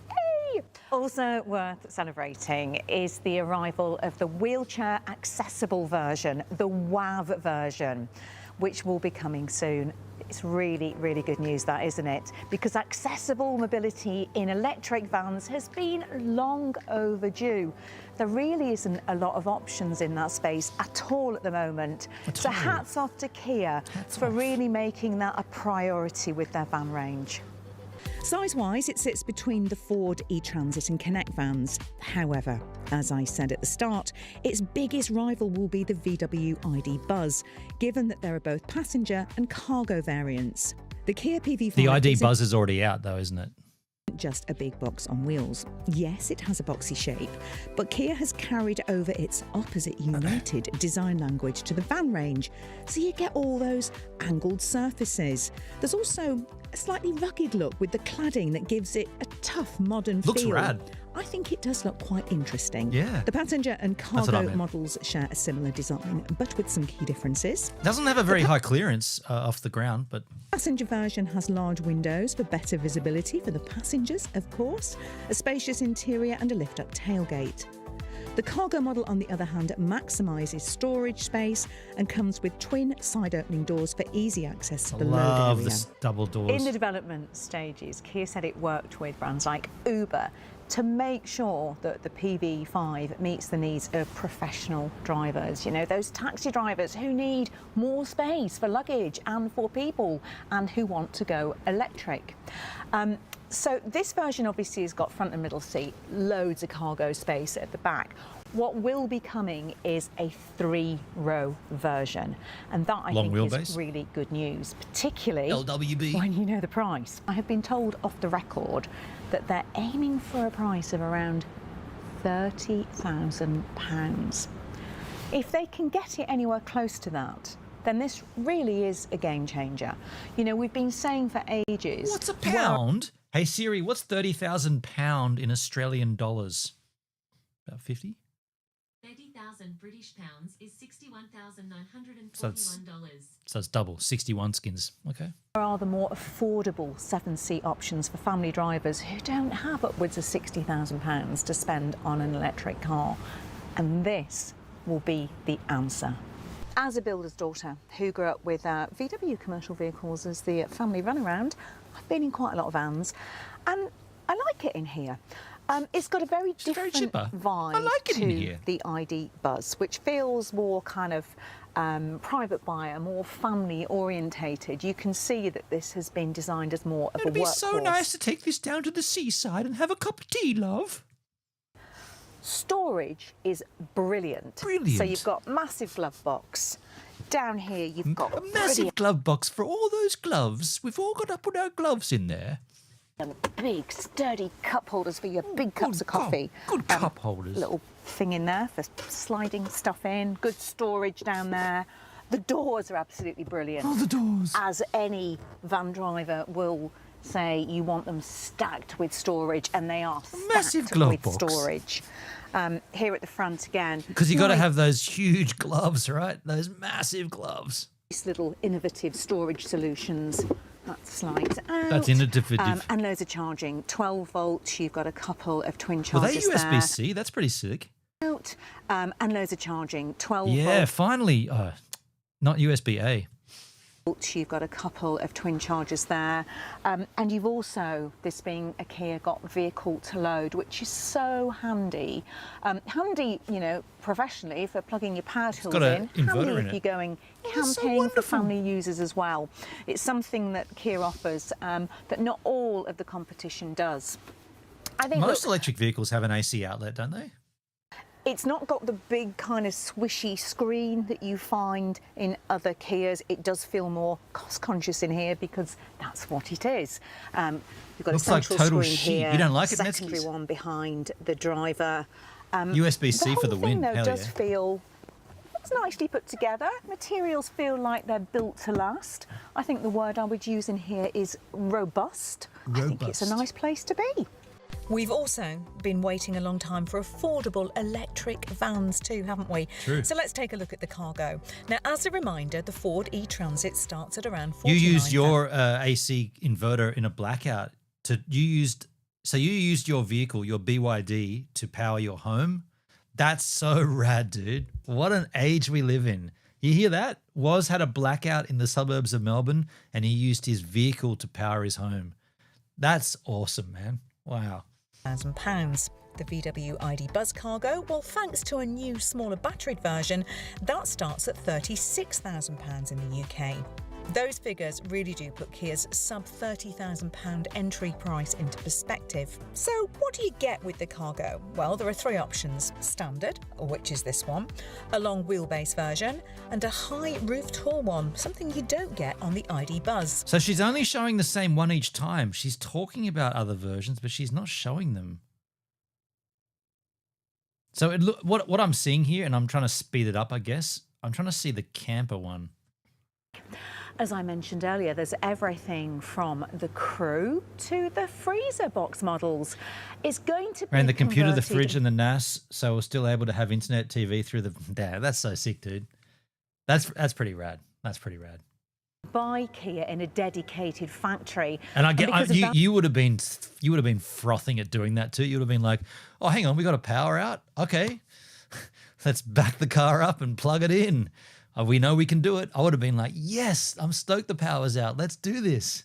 Hey! Also worth celebrating is the arrival of the wheelchair accessible version, the WAV version, which will be coming soon. It's really, really good news, that, isn't it? Because accessible mobility in electric vans has been long overdue. There really isn't a lot of options in that space at all at the moment. So hats off to Kia for really making that a priority with their van range. Size-wise, it sits between the Ford e-Transit and Connect vans. However, as I said at the start, its biggest rival will be the VW ID Buzz, given that there are both passenger and cargo variants. The Kia PV5... The ID Buzz is already out though, isn't it? Just a big box on wheels. Yes, it has a boxy shape, but Kia has carried over its opposite united design language to the van range, so you get all those angled surfaces. There's also a slightly rugged look with the cladding that gives it a tough modern feel. Looks rad. I think it does look quite interesting. Yeah. The passenger and cargo models share a similar design, but with some key differences. Doesn't have a very high clearance off the ground, but... Passenger version has large windows for better visibility for the passengers, of course, a spacious interior and a lift-up tailgate. The cargo model, on the other hand, maximises storage space and comes with twin side-opening doors for easy access to the load area. Love the double doors. In the development stages, Kia said it worked with brands like Uber to make sure that the PV5 meets the needs of professional drivers. You know, those taxi drivers who need more space for luggage and for people and who want to go electric. So this version obviously has got front and middle seat, loads of cargo space at the back. What will be coming is a 3-row version, and that I think is really good news, particularly LWB. when you know the price. I have been told off the record that they're aiming for a price of around £30,000. If they can get it anywhere close to that, then this really is a game changer. You know, we've been saying for ages... What's a pound? Hey Siri, what's £30,000 in Australian dollars? About 50? 30,000 British pounds is $61,941. So it's double, 61 skins. Okay. There are the more affordable 7-seat options for family drivers who don't have upwards of £60,000 to spend on an electric car. And this will be the answer. As a builder's daughter who grew up with VW commercial vehicles as the family runaround, I've been in quite a lot of vans, and I like it in here. It's got a very different vibe to the ID Buzz, which feels more kind of private buyer, more family orientated. You can see that this has been designed as more of a workhorse. It'd be so nice to take this down to the seaside and have a cup of tea, love. Storage is brilliant. Brilliant. So you've got massive glove box. Down here you've got a massive glove box for all those gloves. We've all got to put our gloves in there. And big, sturdy cup holders for your big cups of coffee. Good cup holders. Little thing in there for sliding stuff in. Good storage down there. The doors are absolutely brilliant. Oh, the doors. As any van driver will say, you want them stacked with storage, and they are stacked with storage. Here at the front again. Because you've got to have those huge gloves, right? Those massive gloves. These little innovative storage solutions. That slides out. That's innovative. And loads of charging. 12 volts, you've got a couple of twin chargers there. Well, they USB-C, that's pretty sick. Out, and loads of charging. 12 volts. Yeah, finally. Not USB-A. You've got a couple of twin chargers there, and you've also, this being a Kia, got vehicle to load, which is so handy. Handy, you know, professionally for plugging your power tools in. Handy if you're going camping for family users as well. It's something that Kia offers that not all of the competition does. I think most electric vehicles have an AC outlet, don't they? It's not got the big kind of swishy screen that you find in other Kias. It does feel more cost-conscious in here because that's what it is. You've got Looks a central like total screen shit. here. You don't like it, secondary Netsky? one behind the driver. USB-C for the win. The whole thing, though, Hell does yeah. feel it's nicely put together. Materials feel like they're built to last. I think the word I would use in here is robust. I think it's a nice place to be. We've also been waiting a long time for affordable electric vans too, haven't we? True. So let's take a look at the cargo. Now, as a reminder, the Ford e-Transit starts at around $49,000. You used your AC inverter in a blackout. You used your vehicle, your BYD, to power your home. That's so rad, dude. What an age we live in. You hear that? Woz had a blackout in the suburbs of Melbourne and he used his vehicle to power his home. That's awesome, man. Wow. £1,000. The VW ID Buzz Cargo, well, thanks to a new, smaller batteried version, that starts at £36,000 in the UK. Those figures really do put Kia's sub £30,000 entry price into perspective. So what do you get with the Cargo? Well, there are three options: standard, which is this one, a long wheelbase version, and a high roof tall one, something you don't get on the ID Buzz. So she's only showing the same one each time. She's talking about other versions, but she's not showing them. So what I'm seeing here, and I'm trying to speed it up, I guess, I'm trying to see the camper one. As I mentioned earlier, there's everything from the crew to the freezer box models. It's going to be And the computer, the converted- fridge, and the NAS, so we're still able to have internet TV through the... Damn, that's so sick, dude. That's pretty rad. That's pretty rad. by Kia in a dedicated factory. And you would have been frothing at doing that too. You would have been like, oh, hang on, we got a power out. Okay, let's back the car up and plug it in. We know we can do it. I would have been like, yes, I'm stoked the power's out. Let's do this.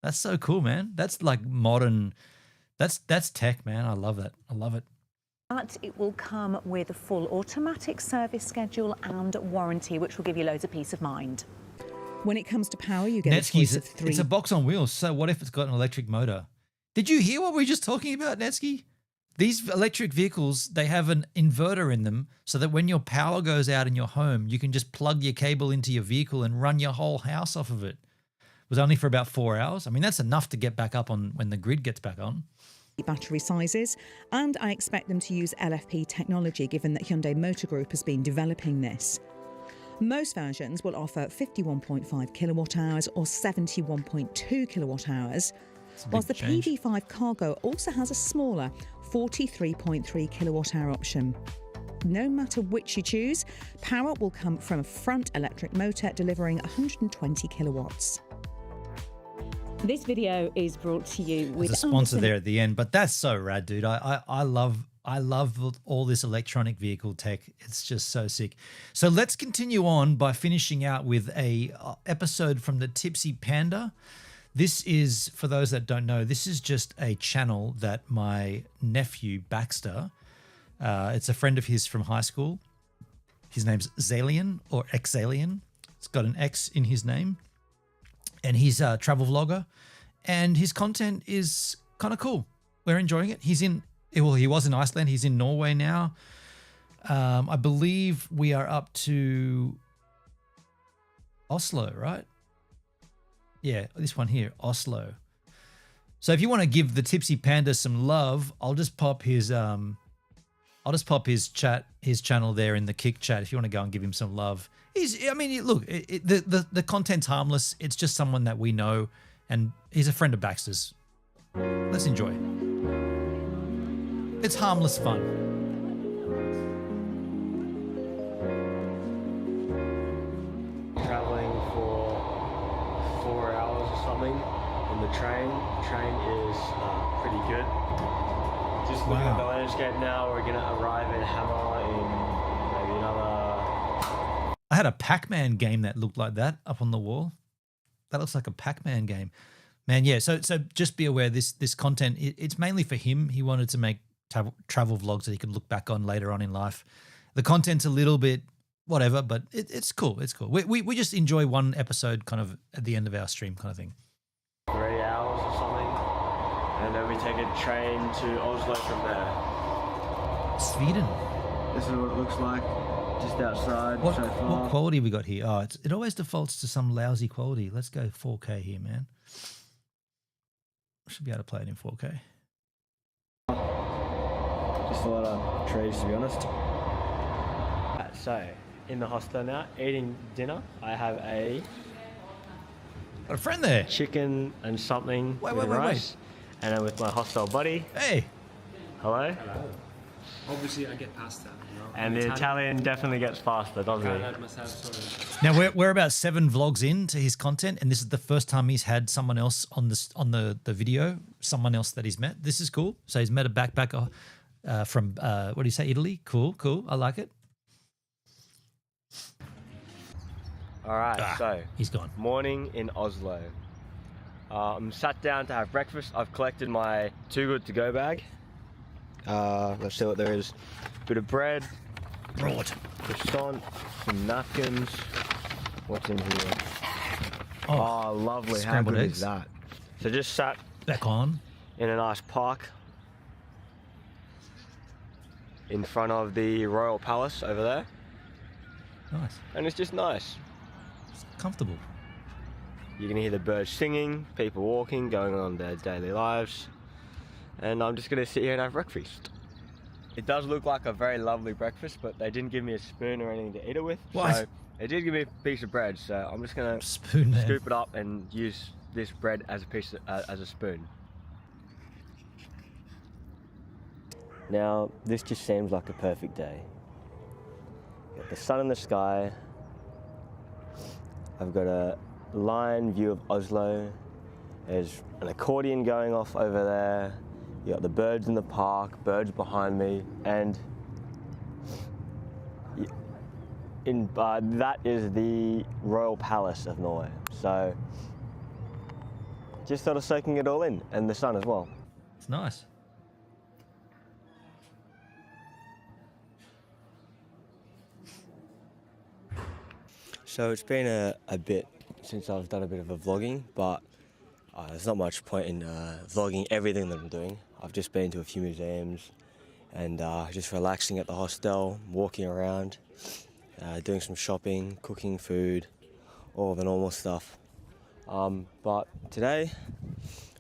That's so cool, man. That's like modern. That's tech, man. I love that. I love it. But it will come with a full automatic service schedule and warranty, which will give you loads of peace of mind. When it comes to power, you get a choice of three. It's a box on wheels. So what if it's got an electric motor? Did you hear what we were just talking about, Netsky? These electric vehicles, they have an inverter in them so that when your power goes out in your home, you can just plug your cable into your vehicle and run your whole house off of it. It was only for about 4 hours. I mean, that's enough to get back up on when the grid gets back on. Battery sizes, and I expect them to use LFP technology given that Hyundai Motor Group has been developing this. Most versions will offer 51.5 kilowatt hours or 71.2 kilowatt hours, whilst the PV5 Cargo also has a smaller 43.3 kilowatt hour option. No matter which you choose, power will come from a front electric motor delivering 120 kilowatts. This video is brought to you with There's a sponsor there at the end, but that's so rad, dude. I love all this electronic vehicle tech. It's just so sick. So let's continue on by finishing out with a episode from the Tipsy Panda. This is, for those that don't know, this is just a channel that my nephew Baxter, it's a friend of his from high school. His name's Zalian or Xalian. It's got an X in his name. And he's a travel vlogger, and his content is kind of cool. We're enjoying it. He was in Iceland. He's in Norway now. I believe we are up to Oslo, right? Yeah, this one here, Oslo. So if you want to give the Tipsy Panda some love, I'll just pop his channel there in the Kick chat if you want to go and give him some love. The content's harmless. It's just someone that we know, and he's a friend of Baxter's. Let's enjoy. It's harmless fun. Traveling for 4 hours or something in the train. The train is pretty good. Just looking at the landscape now, we're gonna arrive in Hammer in maybe another... I had a Pac-Man game that looked like that up on the wall. That looks like a Pac-Man game. Man, yeah, so just be aware this content, it's mainly for him. He wanted to make travel vlogs that he could look back on later on in life. The content's a little bit whatever, but it's cool. It's cool. We just enjoy one episode kind of at the end of our stream kind of thing. 3 hours or something, and then we take a train to Oslo from there. Sweden. This is what it looks like. Just outside so far. What quality we got here? Oh, it always defaults to some lousy quality. Let's go 4K here, man. Should be able to play it in 4K. Just a lot of trees, to be honest. So, in the hostel now, eating dinner. I have a friend there. Chicken and something with rice. And then with my hostel buddy. Hey. Hello. Hello. Obviously, I get pasta. You know? And the Italian definitely gets faster, doesn't he? Now we're about 7 vlogs into his content, and this is the first time he's had someone else on the video, someone else that he's met. This is cool. So he's met a backpacker from what do you say, Italy? Cool. I like it. All right, so he's gone. Morning in Oslo. I'm sat down to have breakfast. I've collected my Too Good To Go bag. Let's see what there is. Bit of bread. Broad. Croissant. Some napkins. What's in here? Oh, lovely. How scrambled good eggs. is that? So just sat back on in a nice park in front of the Royal Palace over there. Nice. And it's just nice. It's comfortable. You can hear the birds singing, people walking, going on their daily lives. And I'm just gonna sit here and have breakfast. It does look like a very lovely breakfast, but they didn't give me a spoon or anything to eat it with. What? So they did give me a piece of bread, so I'm just gonna Spoon man. scoop it up and use this bread as a piece of, as a spoon. Now, this just seems like a perfect day. Got the sun in the sky. I've got a line view of Oslo. There's an accordion going off over there. You got the birds in the park, birds behind me, and that is the Royal Palace of Norway. So just sort of soaking it all in, and the sun as well. It's nice. So it's been a bit since I've done a bit of a vlogging, but there's not much point in vlogging everything that I'm doing. I've just been to a few museums and just relaxing at the hostel, walking around, doing some shopping, cooking food, all the normal stuff. But today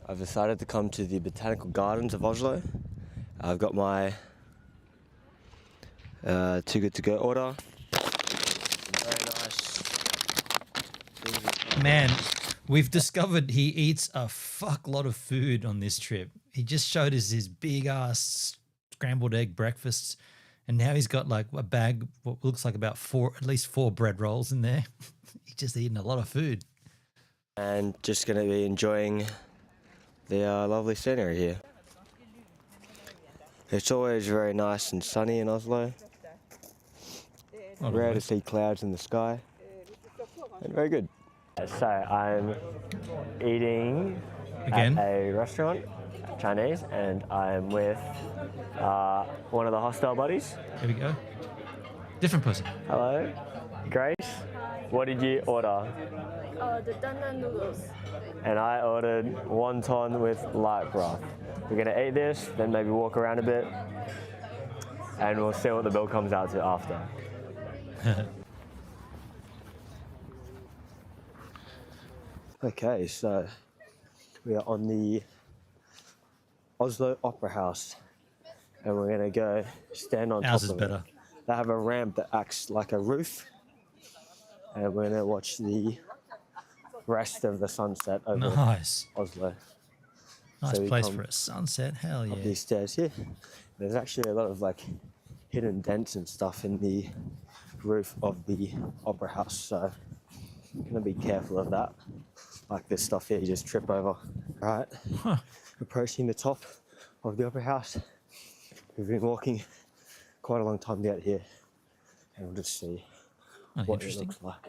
I've decided to come to the Botanical Gardens of Oslo. I've got my Too Good To Go order. Very nice. Man, we've discovered he eats a fuckload of food on this trip. He just showed us his big ass scrambled egg breakfasts, and now he's got like a bag, what looks like about at least four bread rolls in there. He's just eating a lot of food. And just going to be enjoying the lovely scenery here. It's always very nice and sunny in Oslo. Rare to see clouds in the sky. And very good. So I'm eating Again? at a restaurant, Chinese, and I'm with one of the hostel buddies. Here we go. Different person. Hello, Grace. What did you order? The dandan noodles. And I ordered wonton with light broth. We're gonna eat this, then maybe walk around a bit, and we'll see what the bill comes out to after. Okay, so we are on the Oslo Opera House, and we're gonna go stand on Ours top is of better. it. They have a ramp that acts like a roof, and we're gonna watch the rest of the sunset over Nice. Oslo. Nice So we place come for a sunset. Hell yeah. up these stairs here. There's actually a lot of like hidden dents and stuff in the roof of the opera house, so I'm gonna be careful of that. Like this stuff here, you just trip over. Right, approaching the top of the opera house. We've been walking quite a long time to get here, and we'll just see what it looks like.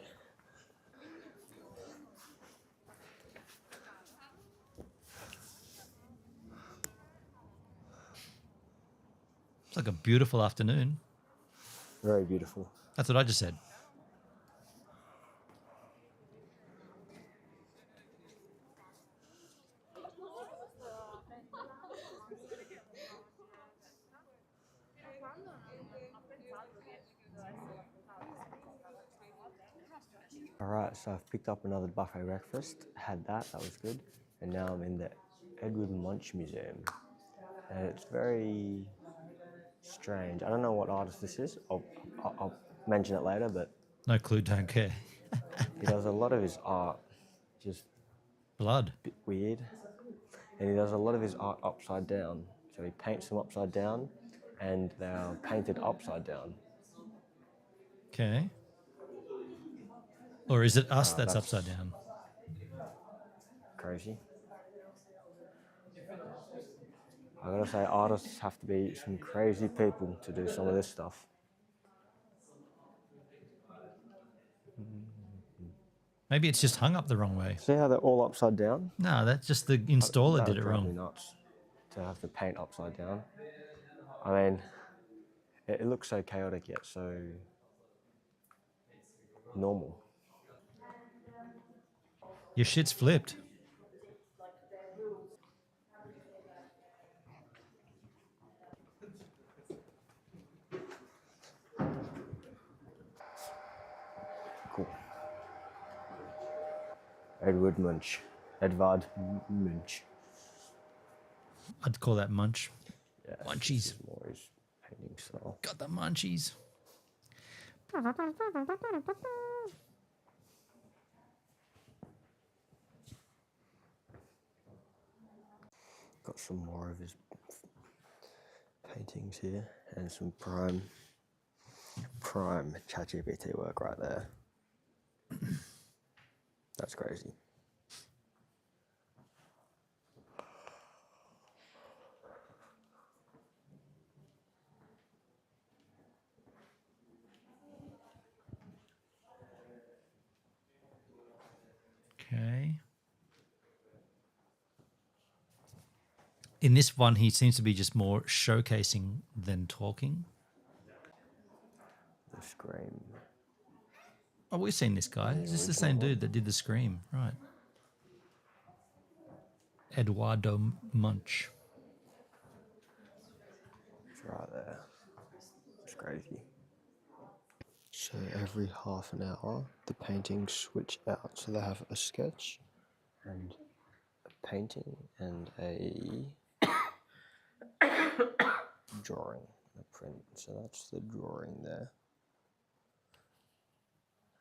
It's like a beautiful afternoon. Very beautiful. That's what I just said. Alright, so I've picked up another buffet breakfast, had that was good, and now I'm in the Edward Munch Museum. And it's very strange. I don't know what artist this is, I'll mention it later, but No clue, don't care. he does a lot of his art, just blood, a bit weird. And he does a lot of his art upside down. So he paints them upside down, and they're painted upside down. Okay. Or is it us that's that's upside down? Crazy. I gotta say, artists have to be some crazy people to do some of this stuff. Maybe it's just hung up the wrong way. See how they're all upside down? No, that's just the installer That did would it drive me wrong. nuts to have the paint upside down. I mean, it looks so chaotic yet so normal. Your shit's flipped. Cool. Edward Munch. I'd call that munch. Yeah, Munchies. More his painting style. Got the munchies. Got some more of his paintings here and some prime ChatGPT work right there. That's crazy. Okay. In this one, he seems to be just more showcasing than talking. The Scream. Oh, we've seen this guy. Is this the same dude that did the Scream? Right. Eduardo Munch. It's right there. It's crazy. So every half an hour, the paintings switch out. So they have a sketch and a painting and a drawing, a print. So that's the drawing there.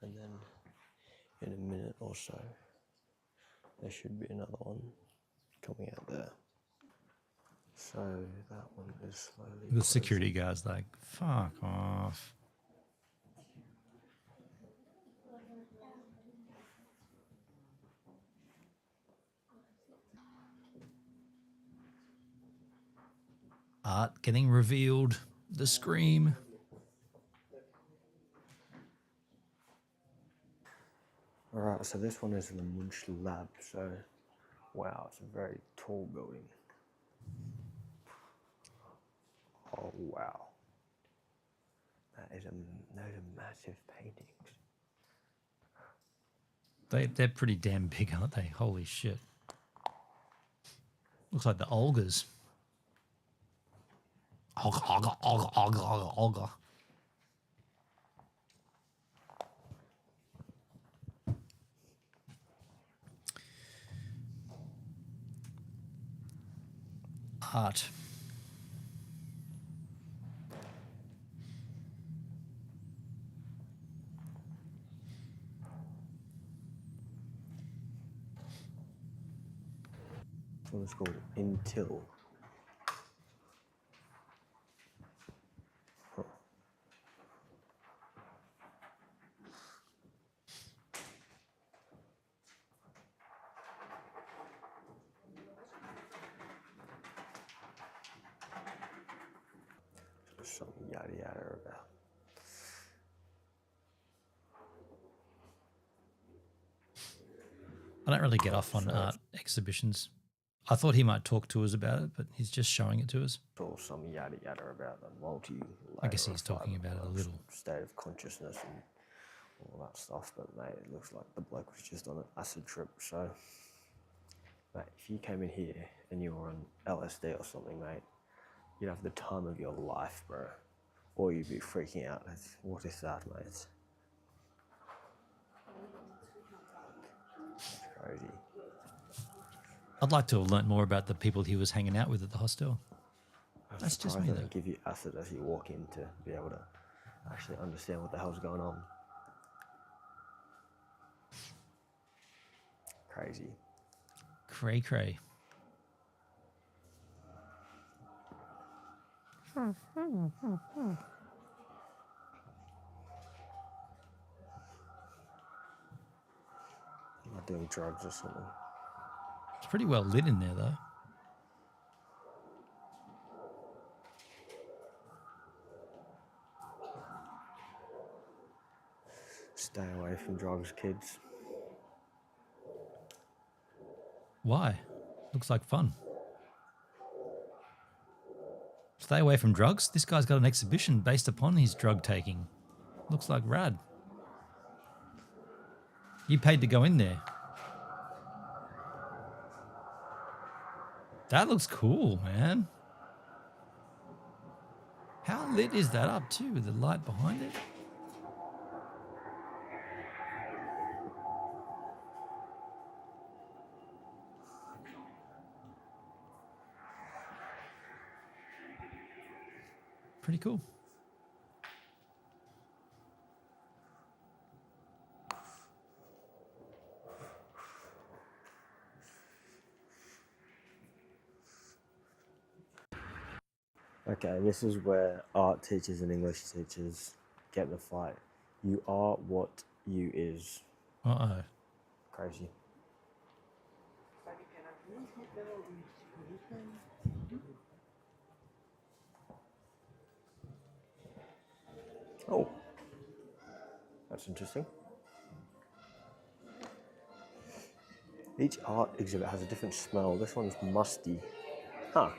And then in a minute or so, there should be another one coming out there. So that one is slowly. The security guard's like, fuck off. Art getting revealed. The Scream. Alright, so this one is in the Munch Lab, so wow, it's a very tall building. Oh wow. Those are massive paintings. They're pretty damn big, aren't they? Holy shit. Looks like the Olgas. Olga. Art. This one is called Until. Some yada yada about. I don't really get off on art exhibitions. I thought he might talk to us about it, but he's just showing it to us. All some yada yada about the multi. I guess he's talking about it a little. State of consciousness and all that stuff, but mate, it looks like the bloke was just on an acid trip. So, mate, if you came in here and you were on LSD or something, mate, you'd have the time of your life, bro. Or you'd be freaking out. What is that, mate? It's crazy. I'd like to have learnt more about the people he was hanging out with at the hostel. That's just me, They though. give you acid as you walk in to be able to actually understand what the hell's going on. Crazy. Cray cray. Not doing drugs or something. It's pretty well lit in there, though. Stay away from drugs, kids. Why? Looks like fun. Stay away from drugs? This guy's got an exhibition based upon his drug taking. Looks like rad. You paid to go in there. That looks cool, man. How lit is that up too, with the light behind it? Pretty cool. Okay, this is where art teachers and English teachers get the fight. You are what you is. Uh-oh. Crazy. Oh, that's interesting. Each art exhibit has a different smell. This one's musty. Huh.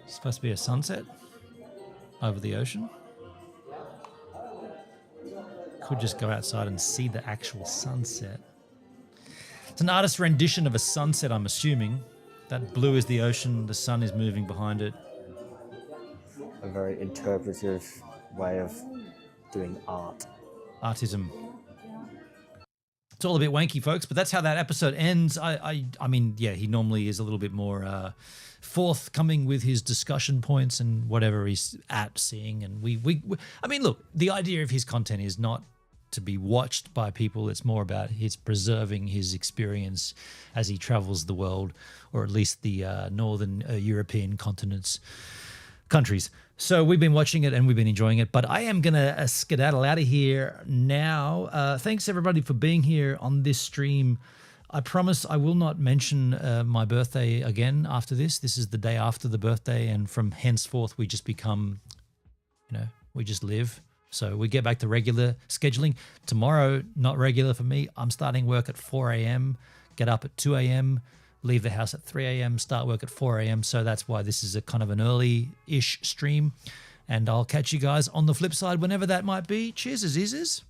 Supposed to be a sunset over the ocean. Could just go outside and see the actual sunset. It's an artist's rendition of a sunset, I'm assuming. That blue is the ocean, the sun is moving behind it. A very interpretive way of doing art. Artism. It's all a bit wanky, folks, but that's how that episode ends. I mean, yeah, he normally is a little bit more forthcoming with his discussion points and whatever he's at seeing. And I mean, look, the idea of his content is not to be watched by people. It's more about his preserving his experience as he travels the world, or at least the northern European countries. So we've been watching it and we've been enjoying it, but I am going to skedaddle out of here now. Thanks everybody for being here on this stream. I promise I will not mention my birthday again after this. This is the day after the birthday, and from henceforth we just become, we just live. So we get back to regular scheduling. Tomorrow, not regular for me. I'm starting work at 4 a.m., get up at 2 a.m., leave the house at 3 a.m., start work at 4 a.m. So that's why this is a kind of an early-ish stream. And I'll catch you guys on the flip side whenever that might be. Cheers, Azizes.